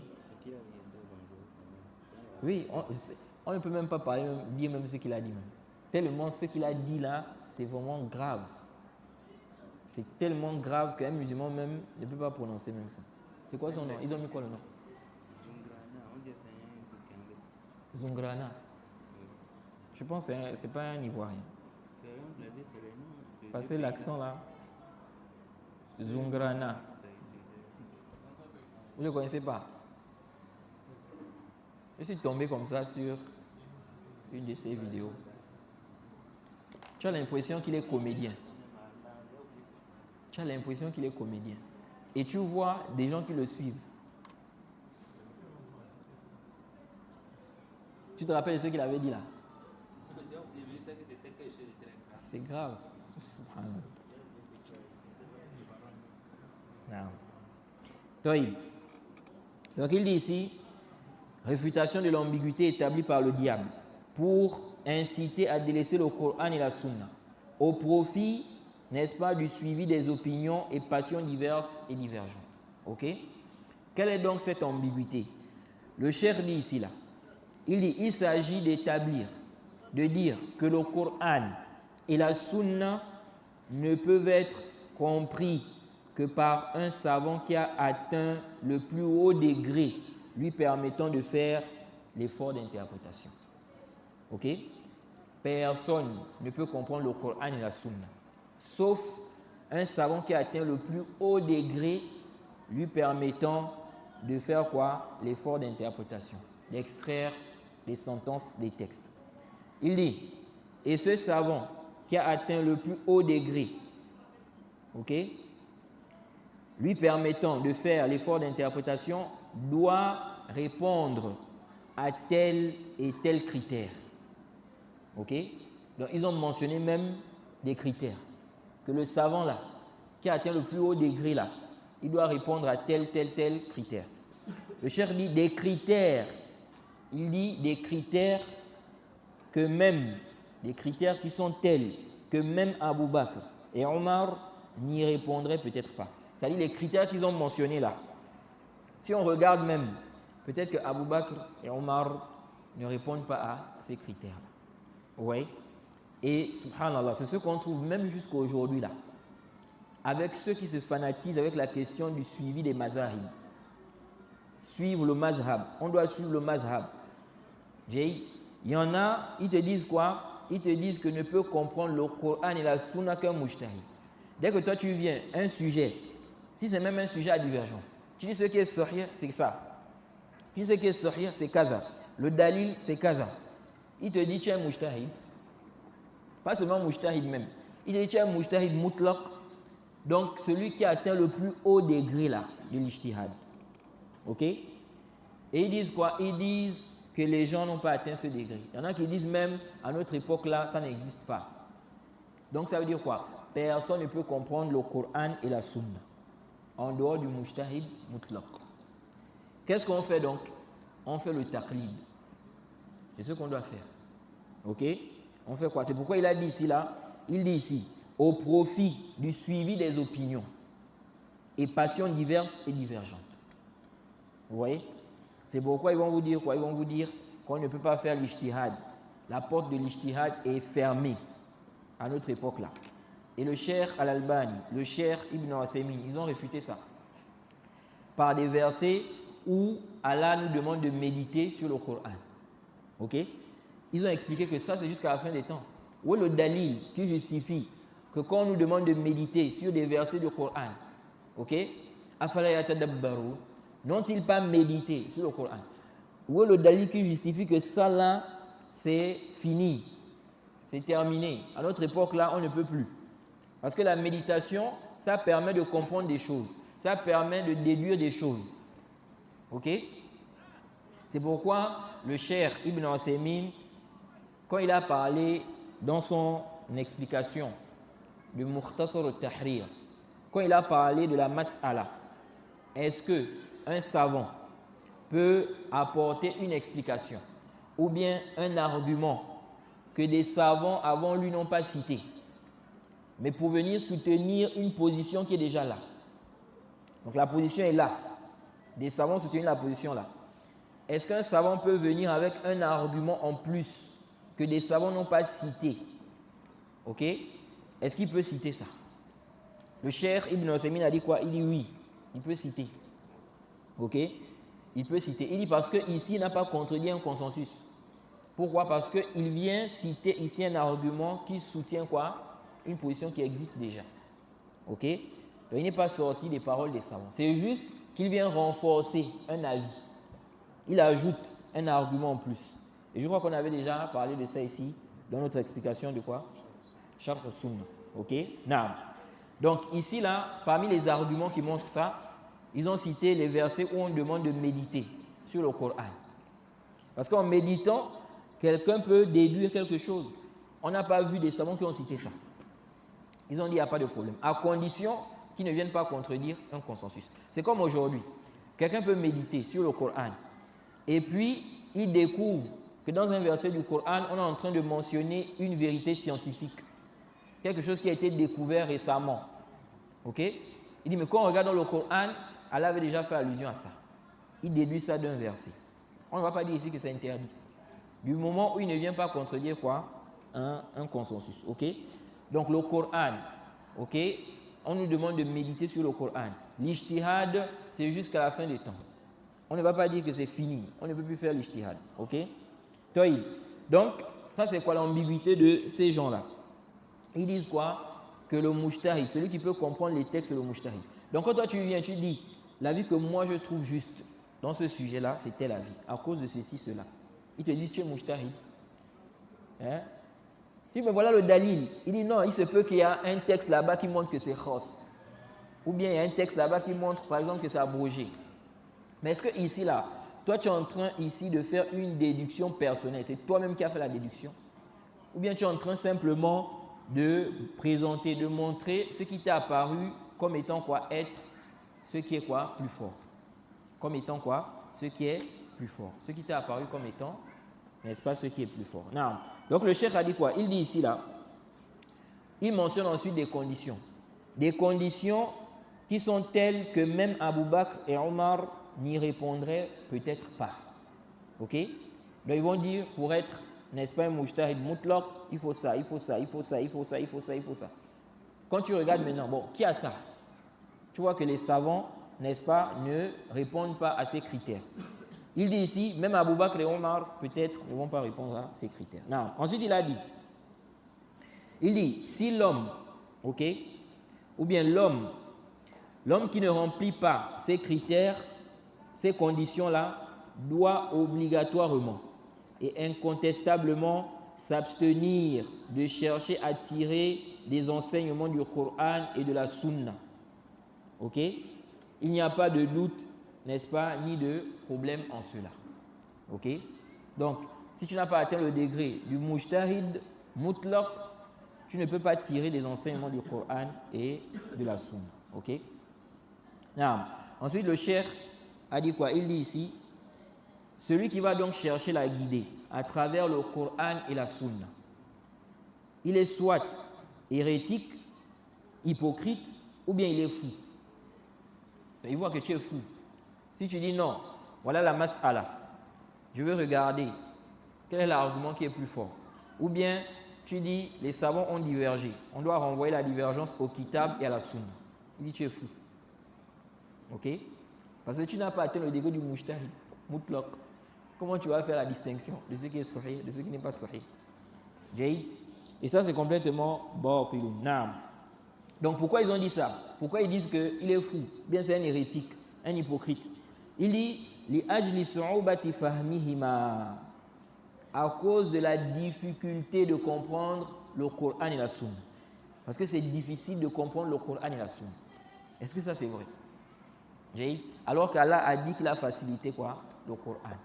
Oui, on ne peut même pas parler, dire même ce qu'il a dit. Même. Tellement ce qu'il a dit là, c'est vraiment grave. C'est tellement grave qu'un musulman même ne peut pas prononcer même ça. C'est quoi son nom? Ils ont mis quoi le nom? Zungrana. Je pense que ce n'est pas un Ivoirien. Passez l'accent là. Zungrana. Vous ne le connaissez pas? Je suis tombé comme ça sur une de ses vidéos. Tu as l'impression qu'il est comédien. Tu as l'impression qu'il est comédien. Et tu vois des gens qui le suivent. Tu te rappelles de ce qu'il avait dit là? C'est grave. Donc il dit ici, réfutation de l'ambiguïté établie par le diable pour inciter à délaisser le Coran et la Sunna au profit, n'est-ce pas, du suivi des opinions et passions diverses et divergentes. Ok? Quelle est donc cette ambiguïté? Le cheikh dit ici là, il dit, il s'agit d'établir, de dire que le Coran et la Sunna ne peuvent être compris que par un savant qui a atteint le plus haut degré lui permettant de faire l'effort d'interprétation. Ok? Personne ne peut comprendre le Coran et la Sunna, sauf un savant qui a atteint le plus haut degré lui permettant de faire quoi? L'effort d'interprétation, d'extraire les sentences des textes. Il dit, et ce savant qui a atteint le plus haut degré, ok, lui permettant de faire l'effort d'interprétation, doit répondre à tel et tel critère. Ok? Donc, ils ont mentionné même des critères. Que le savant là, qui a atteint le plus haut degré là, il doit répondre à tel critère. Le cheikh dit des critères. Il dit des critères que même, des critères qui sont tels que même Abu Bakr et Omar n'y répondraient peut-être pas. C'est-à-dire les critères qu'ils ont mentionnés là. Si on regarde même, peut-être que Abu Bakr et Omar ne répondent pas à ces critères. Oui. Et subhanallah, c'est ce qu'on trouve même jusqu'à aujourd'hui là. Avec ceux qui se fanatisent avec la question du suivi des mazahib. Suivre le mazhab. On doit suivre le mazhab. Il y en a, ils te disent quoi? Ils te disent que ne peut comprendre le Coran et la Sunna qu'un mujtahid. Dès que toi tu viens, un sujet, si c'est même un sujet à divergence, tu dis ce qui est sahih, c'est ça. Tu dis ce qui est sahih, c'est kaza. Le dalil, c'est kaza. Il te dit tu es un mujtahid. Pas seulement mujtahid même. Il te dit tu es un mujtahid mutlaq. Donc celui qui atteint le plus haut degré là, de l'ijtihad. Ok? Et ils disent quoi? Ils disent que les gens n'ont pas atteint ce degré. Il y en a qui disent même, à notre époque là, ça n'existe pas. Donc ça veut dire quoi? Personne ne peut comprendre le Coran et la Sunna en dehors du mujtahid mutlaq. Qu'est-ce qu'on fait donc? on fait le taqlid. C'est ce qu'on doit faire. Ok? On fait quoi? C'est pourquoi il a dit ici là, il dit ici, au profit du suivi des opinions et passions diverses et divergentes. Vous voyez? C'est pourquoi ils vont vous dire quoi? Ils vont vous dire qu'on ne peut pas faire l'ijtihad. La porte de l'ijtihad est fermée à notre époque là. Et le Cheikh Al-Albani, le Cheikh Ibn Uthaymin, ils ont réfuté ça par des versets où Allah nous demande de méditer sur le Coran. Ok? Ils ont expliqué que ça c'est jusqu'à la fin des temps. Où est le dalil qui justifie que quand on nous demande de méditer sur des versets du Coran, ok? Afala yatadabbaru, n'ont-ils pas médité sur le Coran? Où est le dalil qui justifie que ça là c'est fini, c'est terminé? À notre époque là, on ne peut plus. Parce que la méditation, ça permet de comprendre des choses, ça permet de déduire des choses. Ok? C'est pourquoi le Cheikh Ibn Uthaymin, quand il a parlé dans son explication du Mukhtasar al-Tahrir, quand il a parlé de la mas'ala, est-ce qu'un savant peut apporter une explication ou bien un argument que des savants avant lui n'ont pas cité, mais pour venir soutenir une position qui est déjà là. Donc la position est là. Des savants soutiennent la position là. Est-ce qu'un savant peut venir avec un argument en plus que des savants n'ont pas cité? Ok? Est-ce qu'il peut citer ça? Le Cheikh Ibn Uthaymin a dit quoi? Il dit oui, il peut citer. Ok? Il peut citer. Il dit parce qu'ici, il n'a pas contredit un consensus. Pourquoi? Parce qu'il vient citer ici un argument qui soutient quoi? Une position qui existe déjà. Ok? Donc il n'est pas sorti des paroles des savants. C'est juste qu'il vient renforcer un avis. Il ajoute un argument en plus. Et je crois qu'on avait déjà parlé de ça ici dans notre explication de quoi? Sharh al-Sunnah. Ok? Naam. Donc ici là, parmi les arguments qui montrent ça, ils ont cité les versets où on demande de méditer sur le Coran. Parce qu'en méditant, quelqu'un peut déduire quelque chose. On n'a pas vu des savants qui ont cité ça. Ils ont dit qu'il n'y a pas de problème, à condition qu'ils ne viennent pas contredire un consensus. C'est comme aujourd'hui. Quelqu'un peut méditer sur le Coran et puis il découvre que dans un verset du Coran, on est en train de mentionner une vérité scientifique. Quelque chose qui a été découvert récemment. Ok? Il dit, mais quand on regarde dans le Coran, Allah avait déjà fait allusion à ça. Il déduit ça d'un verset. On ne va pas dire ici que c'est interdit. Du moment où il ne vient pas contredire quoi? Un consensus. Ok? Donc le Coran, ok? On nous demande de méditer sur le Coran. L'ijtihad, c'est jusqu'à la fin des temps. On ne va pas dire que c'est fini. On ne peut plus faire l'ijtihad. Ok? Toïb. Donc, ça c'est quoi l'ambiguïté de ces gens-là? Ils disent quoi? Que le mujtahid, celui qui peut comprendre les textes, c'est le mujtahid. Donc quand toi tu viens, tu dis, l'avis que moi je trouve juste dans ce sujet-là, c'est tel avis, à cause de ceci, cela. Ils te disent, tu es mujtahid. Hein? Tu dis, mais voilà le dalil. Il dit, non, il se peut qu'il y a un texte là-bas qui montre que c'est khas. Ou bien il y a un texte là-bas qui montre, par exemple, que c'est abrogé. Mais est-ce que ici, là, toi tu es en train ici de faire une déduction personnelle? C'est toi-même qui as fait la déduction? Ou bien tu es en train simplement de présenter, de montrer ce qui t'est apparu comme étant quoi? Être ce qui est quoi? Plus fort. Comme étant quoi? Ce qui est plus fort. Ce qui t'est apparu comme étant, n'est-ce pas, ce qui est plus fort. Non. Donc le cheikh a dit quoi? Il dit ici là, il mentionne ensuite des conditions. Des conditions qui sont telles que même Abu Bakr et Omar n'y répondraient peut-être pas. Ok? Donc ils vont dire, pour être, n'est-ce pas, un mujtahid mutlaq, il faut ça, il faut ça, il faut ça, il faut ça, il faut ça, il faut ça. Quand tu regardes maintenant, bon, qui a ça? Tu vois que les savants, n'est-ce pas, ne répondent pas à ces critères. Il dit ici, même Abu Bakr et Omar, peut-être, ne vont pas répondre à ces critères. Non. Ensuite, il a dit, si l'homme, ok, ou bien l'homme qui ne remplit pas ces critères, ces conditions-là, doit obligatoirement et incontestablement s'abstenir de chercher à tirer des enseignements du Coran et de la Sunna. Ok? Il n'y a pas de doute, n'est-ce pas, ni de problème en cela. Ok? Donc, si tu n'as pas atteint le degré du mujtahid mutlaq, tu ne peux pas tirer des enseignements du Coran et de la Sunna. Ok? Ensuite, le cheikh a dit quoi? Il dit ici, Celui qui va donc chercher la guider à travers le Coran et la Sunna, il est soit hérétique, hypocrite, ou bien il est fou. Il voit que tu es fou. Si tu dis non, voilà la mas'ala, je veux regarder quel est l'argument qui est plus fort. Ou bien tu dis les savants ont divergé, on doit renvoyer la divergence au kitab et à la sunna. Il dit tu es fou. Ok? Parce que tu n'as pas atteint le degré du mujtahid, mutlaq. Comment tu vas faire la distinction de ce qui est sahih, de ce qui n'est pas sahih? Jaïd. Et ça c'est complètement batilun. Naam. Donc pourquoi ils ont dit ça? Pourquoi ils disent qu'il est fou? Bien c'est un hérétique, un hypocrite. Il dit li ajli su'ubati fahmihima, à cause de la difficulté de comprendre le Coran et la Sunna. Parce que c'est difficile de comprendre le Coran et la Sunna. Est-ce que ça c'est vrai? Alors qu'Allah a dit qu'il a facilité quoi? Le Coran.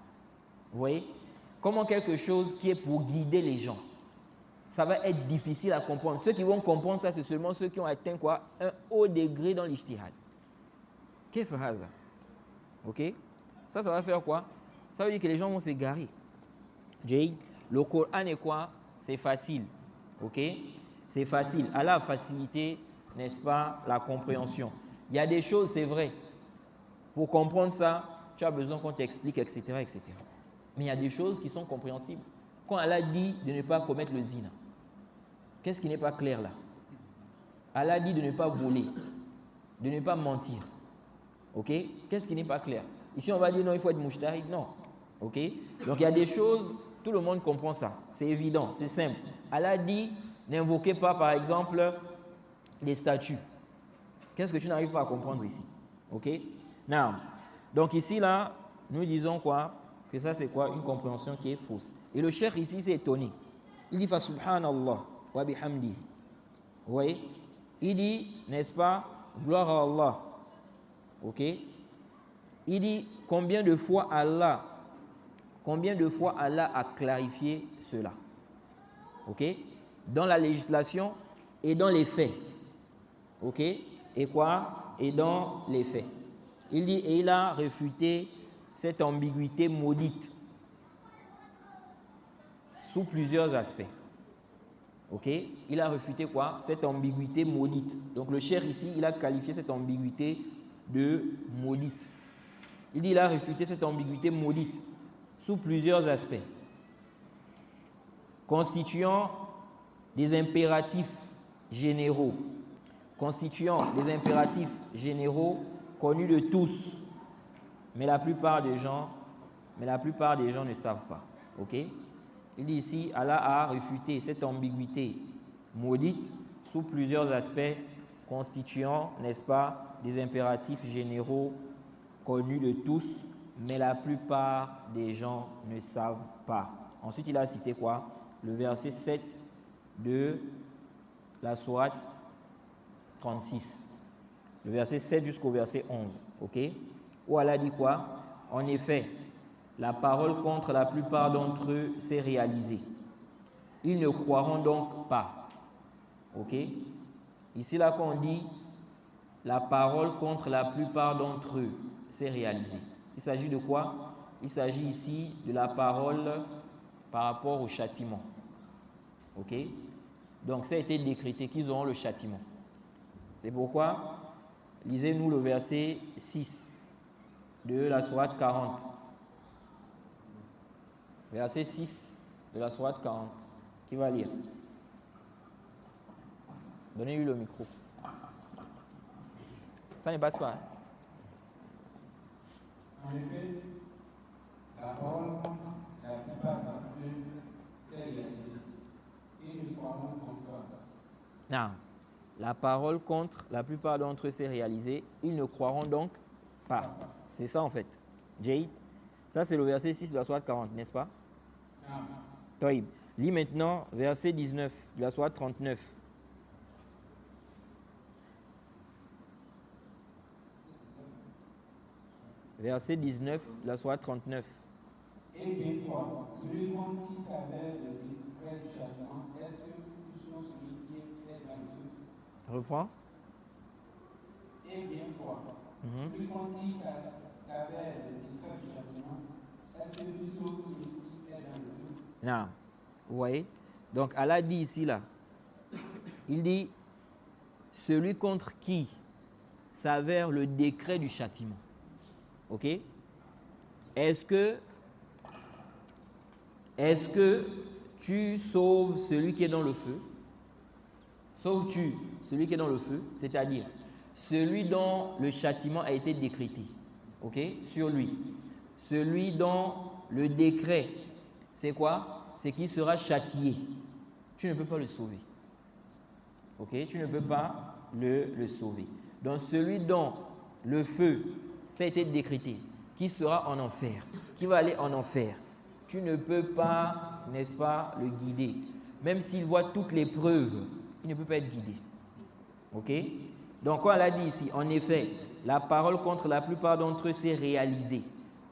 Vous voyez? Comment quelque chose qui est pour guider les gens, ça va être difficile à comprendre. Ceux qui vont comprendre ça, c'est seulement ceux qui ont atteint quoi? Un haut degré dans l'ijtihad. Qu'est-ce que ça? Ok? Ça va faire quoi? Ça veut dire que les gens vont s'égarer. Le Coran est quoi? C'est facile. Ok? C'est facile. Allah a facilité, n'est-ce pas, la compréhension. Il y a des choses, c'est vrai. Pour comprendre ça, tu as besoin qu'on t'explique, etc., etc. Mais il y a des choses qui sont compréhensibles. Quand Allah dit de ne pas commettre le zina, qu'est-ce qui n'est pas clair là? Allah dit de ne pas voler, de ne pas mentir. Ok? Qu'est-ce qui n'est pas clair? Ici, on va dire non, il faut être mujtahid. Non. Ok? Donc, il y a des choses, tout le monde comprend ça. C'est évident, c'est simple. Allah dit, n'invoquez pas, par exemple, des statues. Qu'est-ce que tu n'arrives pas à comprendre ici? Ok? Now, donc ici, là, nous disons quoi? Que ça, c'est quoi? Une compréhension qui est fausse. Et le cheikh ici s'est étonné. Il dit, fa subhanallah wa bihamdihi. Vous voyez? Il dit, n'est-ce pas? Gloire à Allah. Ok? Il dit, combien de fois Allah a clarifié cela? Ok? Dans la législation et dans les faits. Ok? Et quoi? Et dans les faits. Il dit, et il a réfuté cette ambiguïté maudite sous plusieurs aspects. Ok? Il a réfuté quoi? Cette ambiguïté maudite. Donc le cheikh ici, il a qualifié cette ambiguïté de maudite. Il dit, il a réfuté cette ambiguïté maudite sous plusieurs aspects, constituant des impératifs généraux, connus de tous, mais la plupart des gens ne savent pas. Ok? Il dit ici, Allah a réfuté cette ambiguïté maudite sous plusieurs aspects, constituant, n'est-ce pas, des impératifs généraux connus de tous, mais la plupart des gens ne savent pas. Ensuite, il a cité quoi? Le verset 7 de la sourate 36. Le verset 7 jusqu'au verset 11. Ok? Où Allah dit quoi? En effet, la parole contre la plupart d'entre eux s'est réalisée. Ils ne croiront donc pas. Ok? Ici, là, quand on dit la parole contre la plupart d'entre eux s'est réalisée. Il s'agit de quoi? Il s'agit ici de la parole par rapport au châtiment. Ok? Donc, ça a été décrété qu'ils auront le châtiment. C'est pourquoi, lisez-nous le verset 6 de la sourate 40. Verset 6 de la sourate 40. Qui va lire? Donnez-lui le micro. Ça ne passe pas. En effet, la parole, la plupart d'entre eux, s'est réalisée. Et nous croirons encore. Non. La parole contre la plupart d'entre eux s'est réalisée. Ils ne croiront donc pas. C'est ça en fait. Jay, ça c'est le verset 6 de la sourate 40, n'est-ce pas? Non. Toïb. Lis maintenant verset 19 de la sourate 39. Verset 19 de la sourate 39. Et bien quoi, celui contre qui s'avère le décret du châtiment, est-ce que nous sommes celui qui est dans le feu? Reprends. Et bien quoi, celui contre qui s'avère le décret du châtiment, est-ce que tu sauves celui qui est dans le feu? Non. Vous voyez? Donc Allah dit ici là, il dit celui contre qui s'avère le décret du châtiment. Ok? Est-ce que tu sauves celui qui est dans le feu? Sauves-tu celui qui est dans le feu? C'est-à-dire celui dont le châtiment a été décrété. Ok? Sur lui. Celui dont le décret, c'est quoi? C'est qu'il sera châtié. Tu ne peux pas le sauver. Ok? Tu ne peux pas le sauver. Donc celui dont le feu, ça a été décrété, qui sera en enfer, qui va aller en enfer, tu ne peux pas, n'est-ce pas, le guider. Même s'il voit toutes les preuves, il ne peut pas être guidé. Ok? Donc, quand elle a dit ici, en effet, la parole contre la plupart d'entre eux s'est réalisée.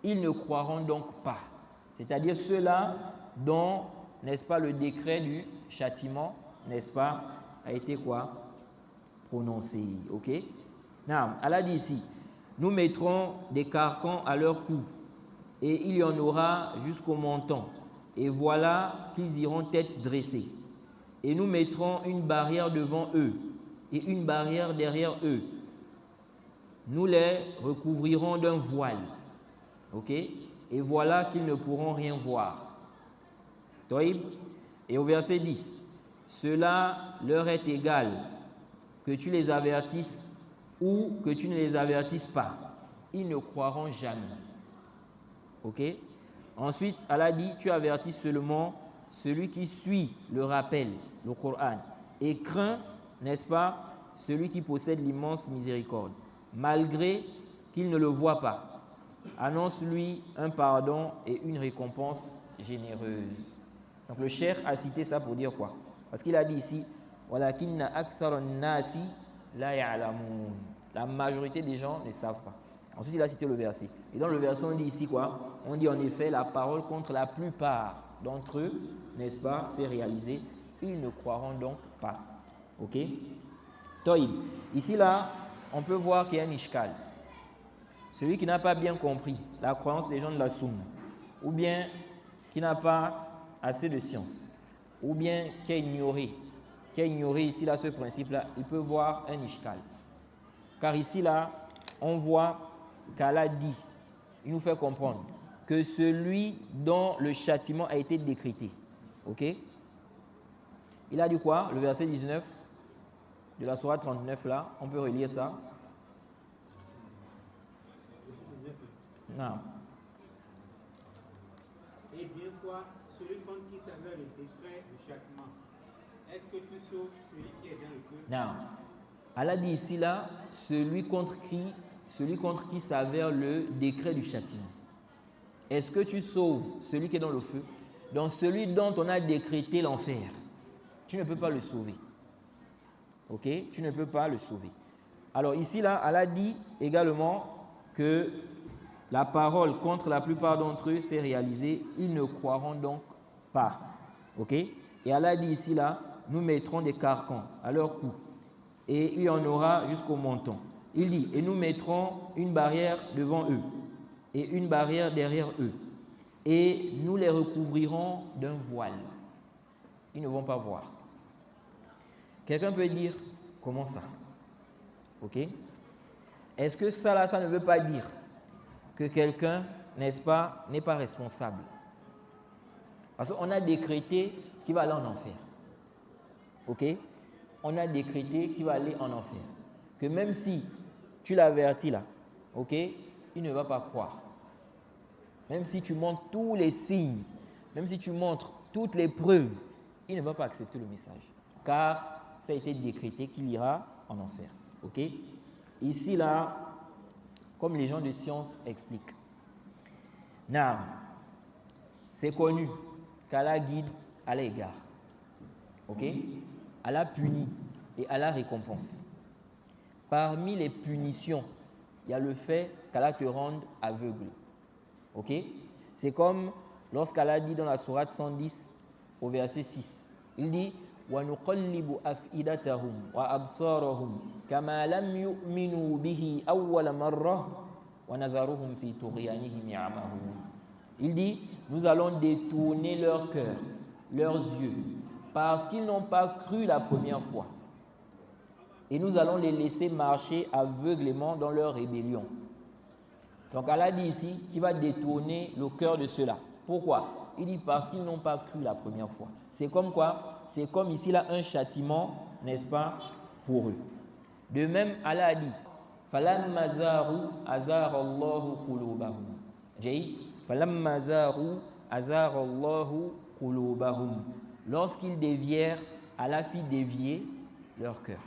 Ils ne croiront donc pas. C'est-à-dire ceux-là dont, n'est-ce pas, le décret du châtiment, n'est-ce pas, a été quoi? Prononcé. Ok? Non, elle a dit ici, nous mettrons des carcans à leur cou, et il y en aura jusqu'au menton. Et voilà qu'ils iront tête dressée. Et nous mettrons une barrière devant eux et une barrière derrière eux. Nous les recouvrirons d'un voile. Ok? Et voilà qu'ils ne pourront rien voir. Toïb. Et au verset 10, cela leur est égal que tu les avertisses ou que tu ne les avertisses pas. Ils ne croiront jamais. Ok? Ensuite, Allah dit, tu avertis seulement celui qui suit le rappel, le Coran, et craint, n'est-ce pas, celui qui possède l'immense miséricorde, malgré qu'il ne le voit pas. Annonce-lui un pardon et une récompense généreuse. Donc le cheikh a cité ça pour dire quoi? Parce qu'il a dit ici, walakinna aktharan nasi la ya'lamun. La majorité des gens ne savent pas. Ensuite, il a cité le verset. Et dans le verset, on dit ici quoi? On dit en effet, la parole contre la plupart d'entre eux, n'est-ce pas, c'est réalisé. Ils ne croiront donc pas. Ok? Toïb. Ici, là, on peut voir qu'il y a un ishkal. Celui qui n'a pas bien compris la croyance des gens de la Sunna, ou bien qui n'a pas assez de science, ou bien qui a ignoré ici, là, ce principe-là, il peut voir un ishkal. Car ici, là, on voit qu'Allah dit, il nous fait comprendre que celui dont le châtiment a été décrété. Ok? Il a dit quoi? Le verset 19 de la sourate 39 là, on peut relire ça. Non. Et bien quoi, celui contre qui s'avère le décret du châtiment, est-ce que tu sauves celui qui est dans le feu? Non. Allah dit ici là, celui contre qui s'avère le décret du châtiment. Est-ce que tu sauves celui qui est dans le feu? Donc celui dont on a décrété l'enfer, tu ne peux pas le sauver. Ok? Tu ne peux pas le sauver. Alors ici là, Allah dit également que la parole contre la plupart d'entre eux s'est réalisée, ils ne croiront donc pas. Ok? Et Allah dit ici là, nous mettrons des carcans à leur cou et il y en aura jusqu'au menton. Il dit, et nous mettrons une barrière devant eux et une barrière derrière eux. Et nous les recouvrirons d'un voile. Ils ne vont pas voir. Quelqu'un peut dire, comment ça? Ok? Est-ce que ça là, ça ne veut pas dire que quelqu'un, n'est-ce pas, n'est pas responsable? Parce qu'on a décrété qu'il va aller en enfer. Ok? On a décrété qu'il va aller en enfer. Que même si tu l'avertis là, ok, il ne va pas croire. Même si tu montres tous les signes, même si tu montres toutes les preuves, il ne va pas accepter le message. Car ça a été décrété qu'il ira en enfer. Ok? Ici là, comme les gens de science expliquent, c'est connu qu'Allah guide à l'égard. Ok? Allah punit et Allah récompense. Parmi les punitions, il y a le fait qu'Allah te rende aveugle. Ok? C'est comme lorsqu'Allah dit dans la sourate 110 au verset 6. Il dit وَنُقَلِّبُ أَفْئِدَتَهُمْ وَأَبْصَارَهُمْ كَمَا لَمْ يُؤْمِنُوا بِهِ أَوَّلَ مَرَّةٍ وَنَذَرُهُمْ فِي طُغْيَانِهِمْ يَعْمَهُونَ. Il dit, nous allons détourner leur cœur, leurs yeux, parce qu'ils n'ont pas cru la première fois. Et nous allons les laisser marcher aveuglément dans leur rébellion. Donc Allah dit ici qu'il va détourner le cœur de ceux-là. Pourquoi? Il dit parce qu'ils n'ont pas cru la première fois. C'est comme quoi? C'est comme ici là un châtiment, n'est-ce pas, pour eux. De même, Allah a dit فَلَمَّا زَاغُوا أَزَاغَ اللَّهُ قُلُوبَهُمْ. J'ai فَلَمَّا زَاغُوا أَزَاغَ اللَّهُ قُلُوبَهُمْ. Lorsqu'ils dévièrent, Allah fit dévier leur cœur.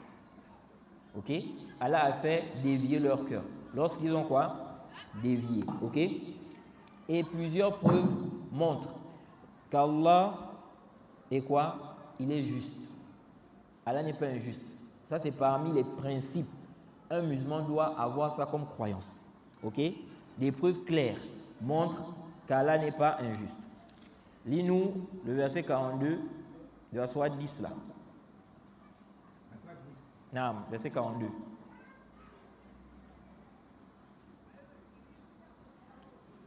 Ok? Allah a fait dévier leur cœur. Lorsqu'ils ont quoi? Dévié. Ok? Et plusieurs preuves montrent qu'Allah est quoi? Il est juste. Allah n'est pas injuste. Ça, c'est parmi les principes. Un musulman doit avoir ça comme croyance. Ok? Des preuves claires montrent qu'Allah n'est pas injuste. Lis-nous le verset 42 de la sourate 10 là. Non, verset 42. «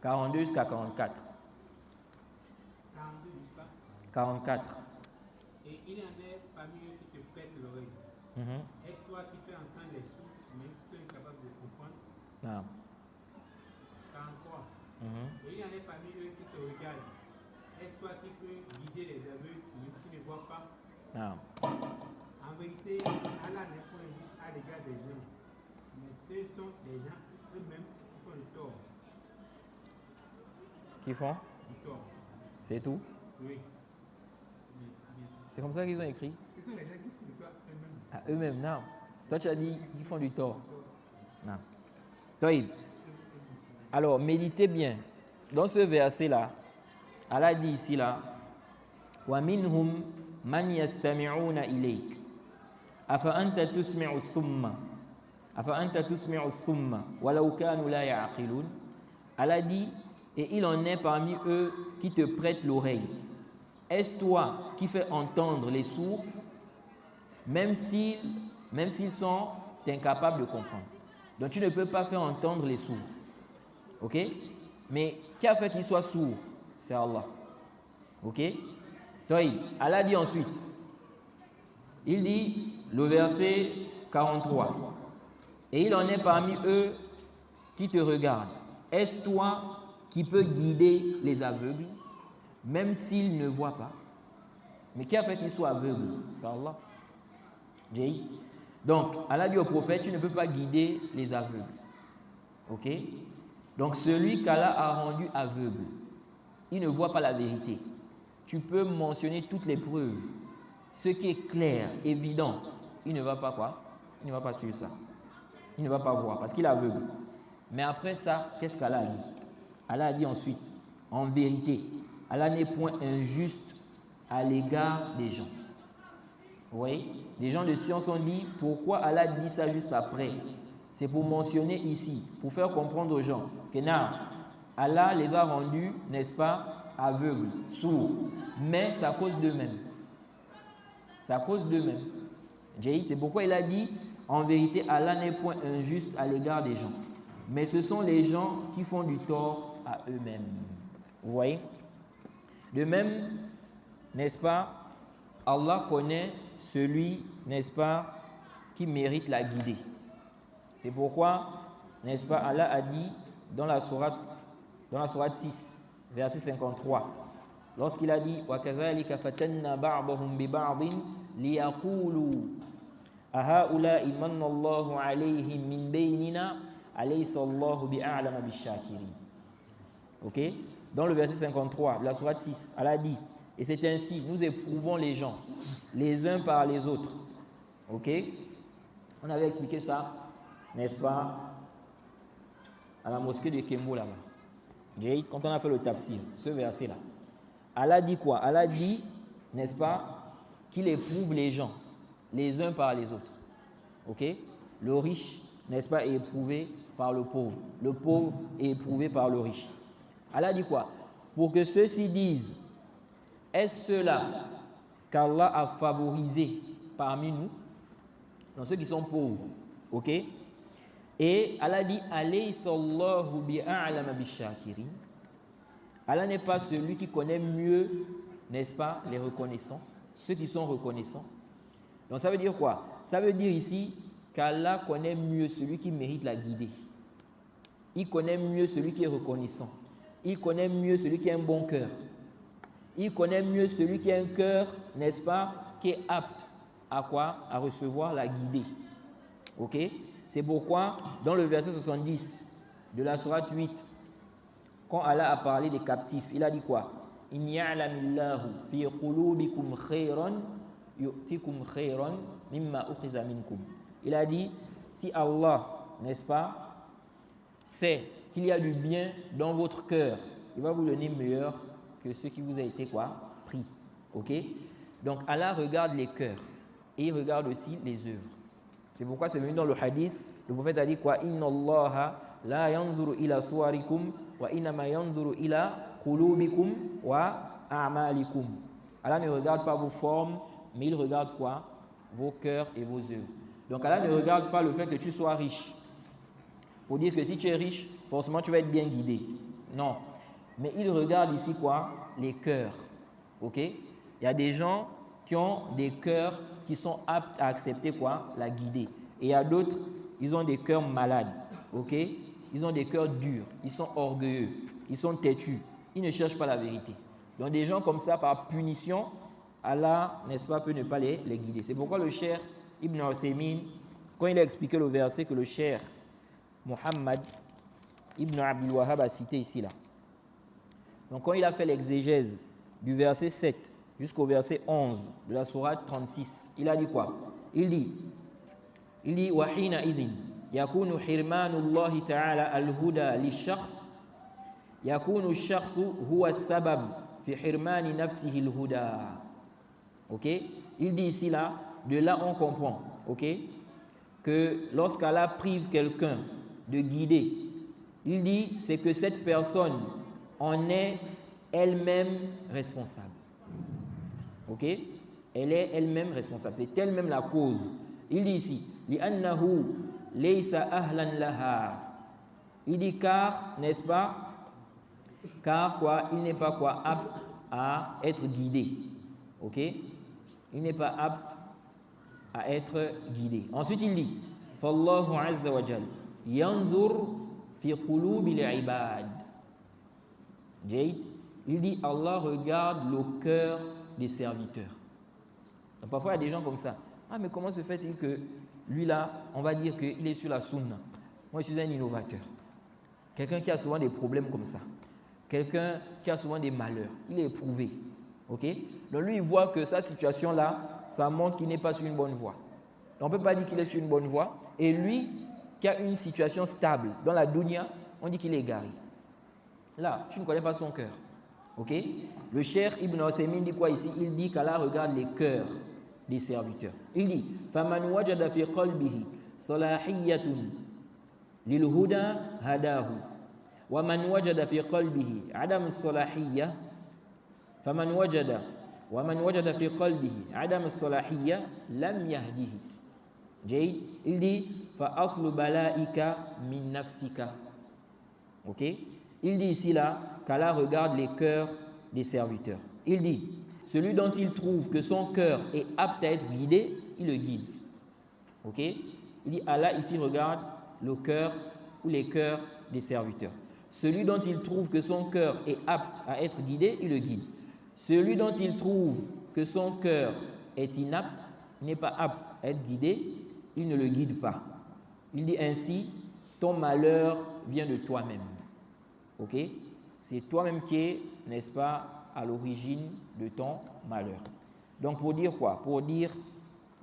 42 jusqu'à 44. 42 jusqu'à 44. Et il y en a parmi eux qui te prêtent l'oreille. Est-ce toi qui fais entendre les sourds, même si tu es incapable de comprendre? Non. 43. Et il y en a parmi eux qui te regardent. Est-ce toi qui peux guider les aveugles qui ne voient pas? Non. En vérité, Allah n'est pas injuste à l'égard des gens, mais ce sont les gens eux-mêmes qui font le tort. Qui font? Du tort. C'est tout? Oui. C'est comme ça qu'ils ont écrit? Ce sont les gens qui font le tort eux-mêmes. Ah, eux-mêmes, non. Toi, tu as dit qu'ils font du tort. Non. Toïb. Alors, méditez bien. Dans ce verset-là, Allah dit ici là, wa minhum man yastami'una ilayk. Afa anta tusmi'u summa. Afa anta tusmi'u summa. Walau kanu la ya'qilun. Allah dit, et il en est parmi eux qui te prêtent l'oreille. Est-ce toi qui fais entendre les sourds, même s'ils sont incapables de comprendre? Donc tu ne peux pas faire entendre les sourds. Ok? Mais qui a fait qu'ils soient sourds? C'est Allah. Ok? Taïb. Allah dit ensuite, il dit, le verset 43, et il en est parmi eux qui te regardent. Est-ce toi qui peux guider les aveugles, même s'ils ne voient pas? Mais qui a fait qu'ils soient aveugles? C'est Allah. Donc, Allah dit au prophète, tu ne peux pas guider les aveugles. Ok? Donc, celui qu'Allah a rendu aveugle, il ne voit pas la vérité. Tu peux mentionner toutes les preuves. Ce qui est clair, évident, il ne va pas quoi? Il ne va pas suivre ça. Il ne va pas voir parce qu'il est aveugle. Mais après ça, qu'est-ce qu'Allah a dit? Allah a dit ensuite, en vérité, Allah n'est point injuste à l'égard des gens. Vous voyez? Les gens de science ont dit, pourquoi Allah dit ça juste après? C'est pour mentionner ici, pour faire comprendre aux gens que non, Allah les a rendus, n'est-ce pas, aveugles, sourds. Mais c'est à cause d'eux-mêmes. C'est à cause d'eux-mêmes. C'est pourquoi il a dit, en vérité, Allah n'est point injuste à l'égard des gens. Mais ce sont les gens qui font du tort à eux-mêmes. Vous voyez? De même, n'est-ce pas, Allah connaît celui, n'est-ce pas, qui mérite la guidée. C'est pourquoi, n'est-ce pas, Allah a dit dans la sourate 6, verset 53, lorsqu'il a dit وَكَذَلِكَ فَتَنَّا بَعْضَهُمْ بِبَعْضٍ لِيَقُولُوا أَهَؤُلَاءِ مَنَّ اللَّهُ عَلَيْهِمْ مِنْ بَيْنِنَا أَلَيْسَ اللَّهُ بِأَعْلَمَ بِالشَّاكِرِينَ. Ok? Dans le verset 53 de la sourate 6, Allah dit, et c'est ainsi, nous éprouvons les gens, les uns par les autres. Ok? On avait expliqué ça, n'est-ce pas, à la mosquée de Kembo là-bas. Quand on a fait le tafsir, ce verset-là. Allah dit quoi? Allah dit, n'est-ce pas, qu'il éprouve les gens, les uns par les autres. Ok? Le riche, n'est-ce pas, est éprouvé par le pauvre. Le pauvre est éprouvé par le riche. Allah dit quoi? Pour que ceux-ci disent, est-ce ceux-là qu'Allah a favorisé parmi nous, dans ceux qui sont pauvres? Ok? Et Allah dit, alaysa Allahu bi'a'lama bish-shakirin. Allah n'est pas celui qui connaît mieux, n'est-ce pas, les reconnaissants, ceux qui sont reconnaissants. Donc ça veut dire quoi? Ça veut dire ici qu'Allah connaît mieux celui qui mérite la guidée. Il connaît mieux celui qui est reconnaissant. Il connaît mieux celui qui a un bon cœur. Il connaît mieux celui qui a un cœur, n'est-ce pas, qui est apte à quoi? À recevoir la guidée. Ok? C'est pourquoi, dans le verset 70 de la sourate 8, quand Allah a parlé des captifs, il a dit quoi? In ya'lamillahu fi qulubikum khayran yu'tikum khayran mimma ukhidha minkum. Il a dit, si Allah, n'est-ce pas, sait qu'il y a du bien dans votre cœur, il va vous donner meilleur que ce qui vous a été quoi? Pris. Ok? Donc Allah regarde les cœurs et il regarde aussi les œuvres. C'est pourquoi c'est venu dans le hadith, le prophète a dit quoi? Inna Allaha la yanzuru ila suwarikum wa inama yanzuru ila qulubikum wa a'malikum. Allah ne regarde pas vos formes, mais il regarde quoi? Vos cœurs et vos œuvres. Donc Allah ne regarde pas le fait que tu sois riche. Pour dire que si tu es riche, forcément tu vas être bien guidé. Non. Mais il regarde ici quoi? Les cœurs. Ok? Il y a des gens qui ont des cœurs qui sont aptes à accepter quoi? La guidée. Et il y a d'autres, ils ont des cœurs malades. Ok? Ils ont des cœurs durs. Ils sont orgueilleux. Ils sont têtus. Ils ne cherchent pas la vérité. Donc des gens comme ça, par punition, Allah, n'est-ce pas, peut ne pas les guider. C'est pourquoi le Cheikh Ibn Uthaymin, quand il a expliqué le verset que le Cheikh Muhammad Ibn Abdul Wahhab a cité ici là. Donc quand il a fait l'exégèse du verset 7 jusqu'au verset 11 de la sourate 36, il a dit quoi? Il dit wa hina idhin yakunu hirmanullahi ta'ala al-huda li-shakhs yakunu ash-shakhsu huwa as-sabab fi hirmani nafsihi al-huda. OK? Il dit ici là, de là on comprend, OK, que lorsqu'Allah prive quelqu'un de guider, il dit c'est que cette personne en est elle-même responsable. Ok? Elle est elle-même responsable. C'est elle-même la cause. Il dit ici, li'annahu laysa ahlan laha. Il dit car, n'est-ce pas? Car quoi? Il n'est pas quoi? Apte à être guidé. Ok? Il n'est pas apte à être guidé. Ensuite il dit, fallahu azza wa jal yanzur fi qulubi al-ibad. Il dit Allah regarde le cœur des serviteurs. Donc parfois il y a des gens comme ça. Ah mais comment se fait-il que lui là, on va dire qu'il est sur la sunna. Moi je suis un innovateur. Quelqu'un qui a souvent des problèmes comme ça. Quelqu'un qui a souvent des malheurs. Il est éprouvé. Ok? Donc lui il voit que sa situation là, ça montre qu'il n'est pas sur une bonne voie. Donc, on ne peut pas dire qu'il est sur une bonne voie. Et lui qui a une situation stable dans la dunya, on dit qu'il est égaré. Là, tu ne connais pas son cœur. Ok? Le Cheikh Ibn Uthaymin dit quoi ici? Il dit qu'Allah regarde les cœurs des serviteurs. Il dit فَمَنْ وَجَدَ فِي قَلْبِهِ صَلَاحِيَّةٌ لِلْهُدَى هَدَاهُ وَمَنْ وَجَدَ فِي قَلْبِهِ عَدَمُ الصَّلَاحِيَّةِ فَمَنْ وَجَدَ فِي قَلْبِهِ عَدَمُ الصَّلَاحِيَّةِ لَمْ يَهْدِهِ. Il dit فَأَصْلُ بَلَائِكَ مِنْ نَفْسِكَ. Ok? Il dit ici là qu'Allah regarde les cœurs des serviteurs. Il dit, celui dont il trouve que son cœur est apte à être guidé, il le guide. Ok? Il dit, Allah ici regarde le cœur ou les cœurs des serviteurs. Celui dont il trouve que son cœur est apte à être guidé, il le guide. Celui dont il trouve que son cœur est inapte, n'est pas apte à être guidé, il ne le guide pas. Il dit ainsi, ton malheur vient de toi-même. Ok? C'est toi-même qui es, n'est-ce pas, à l'origine de ton malheur. Donc pour dire quoi? Pour dire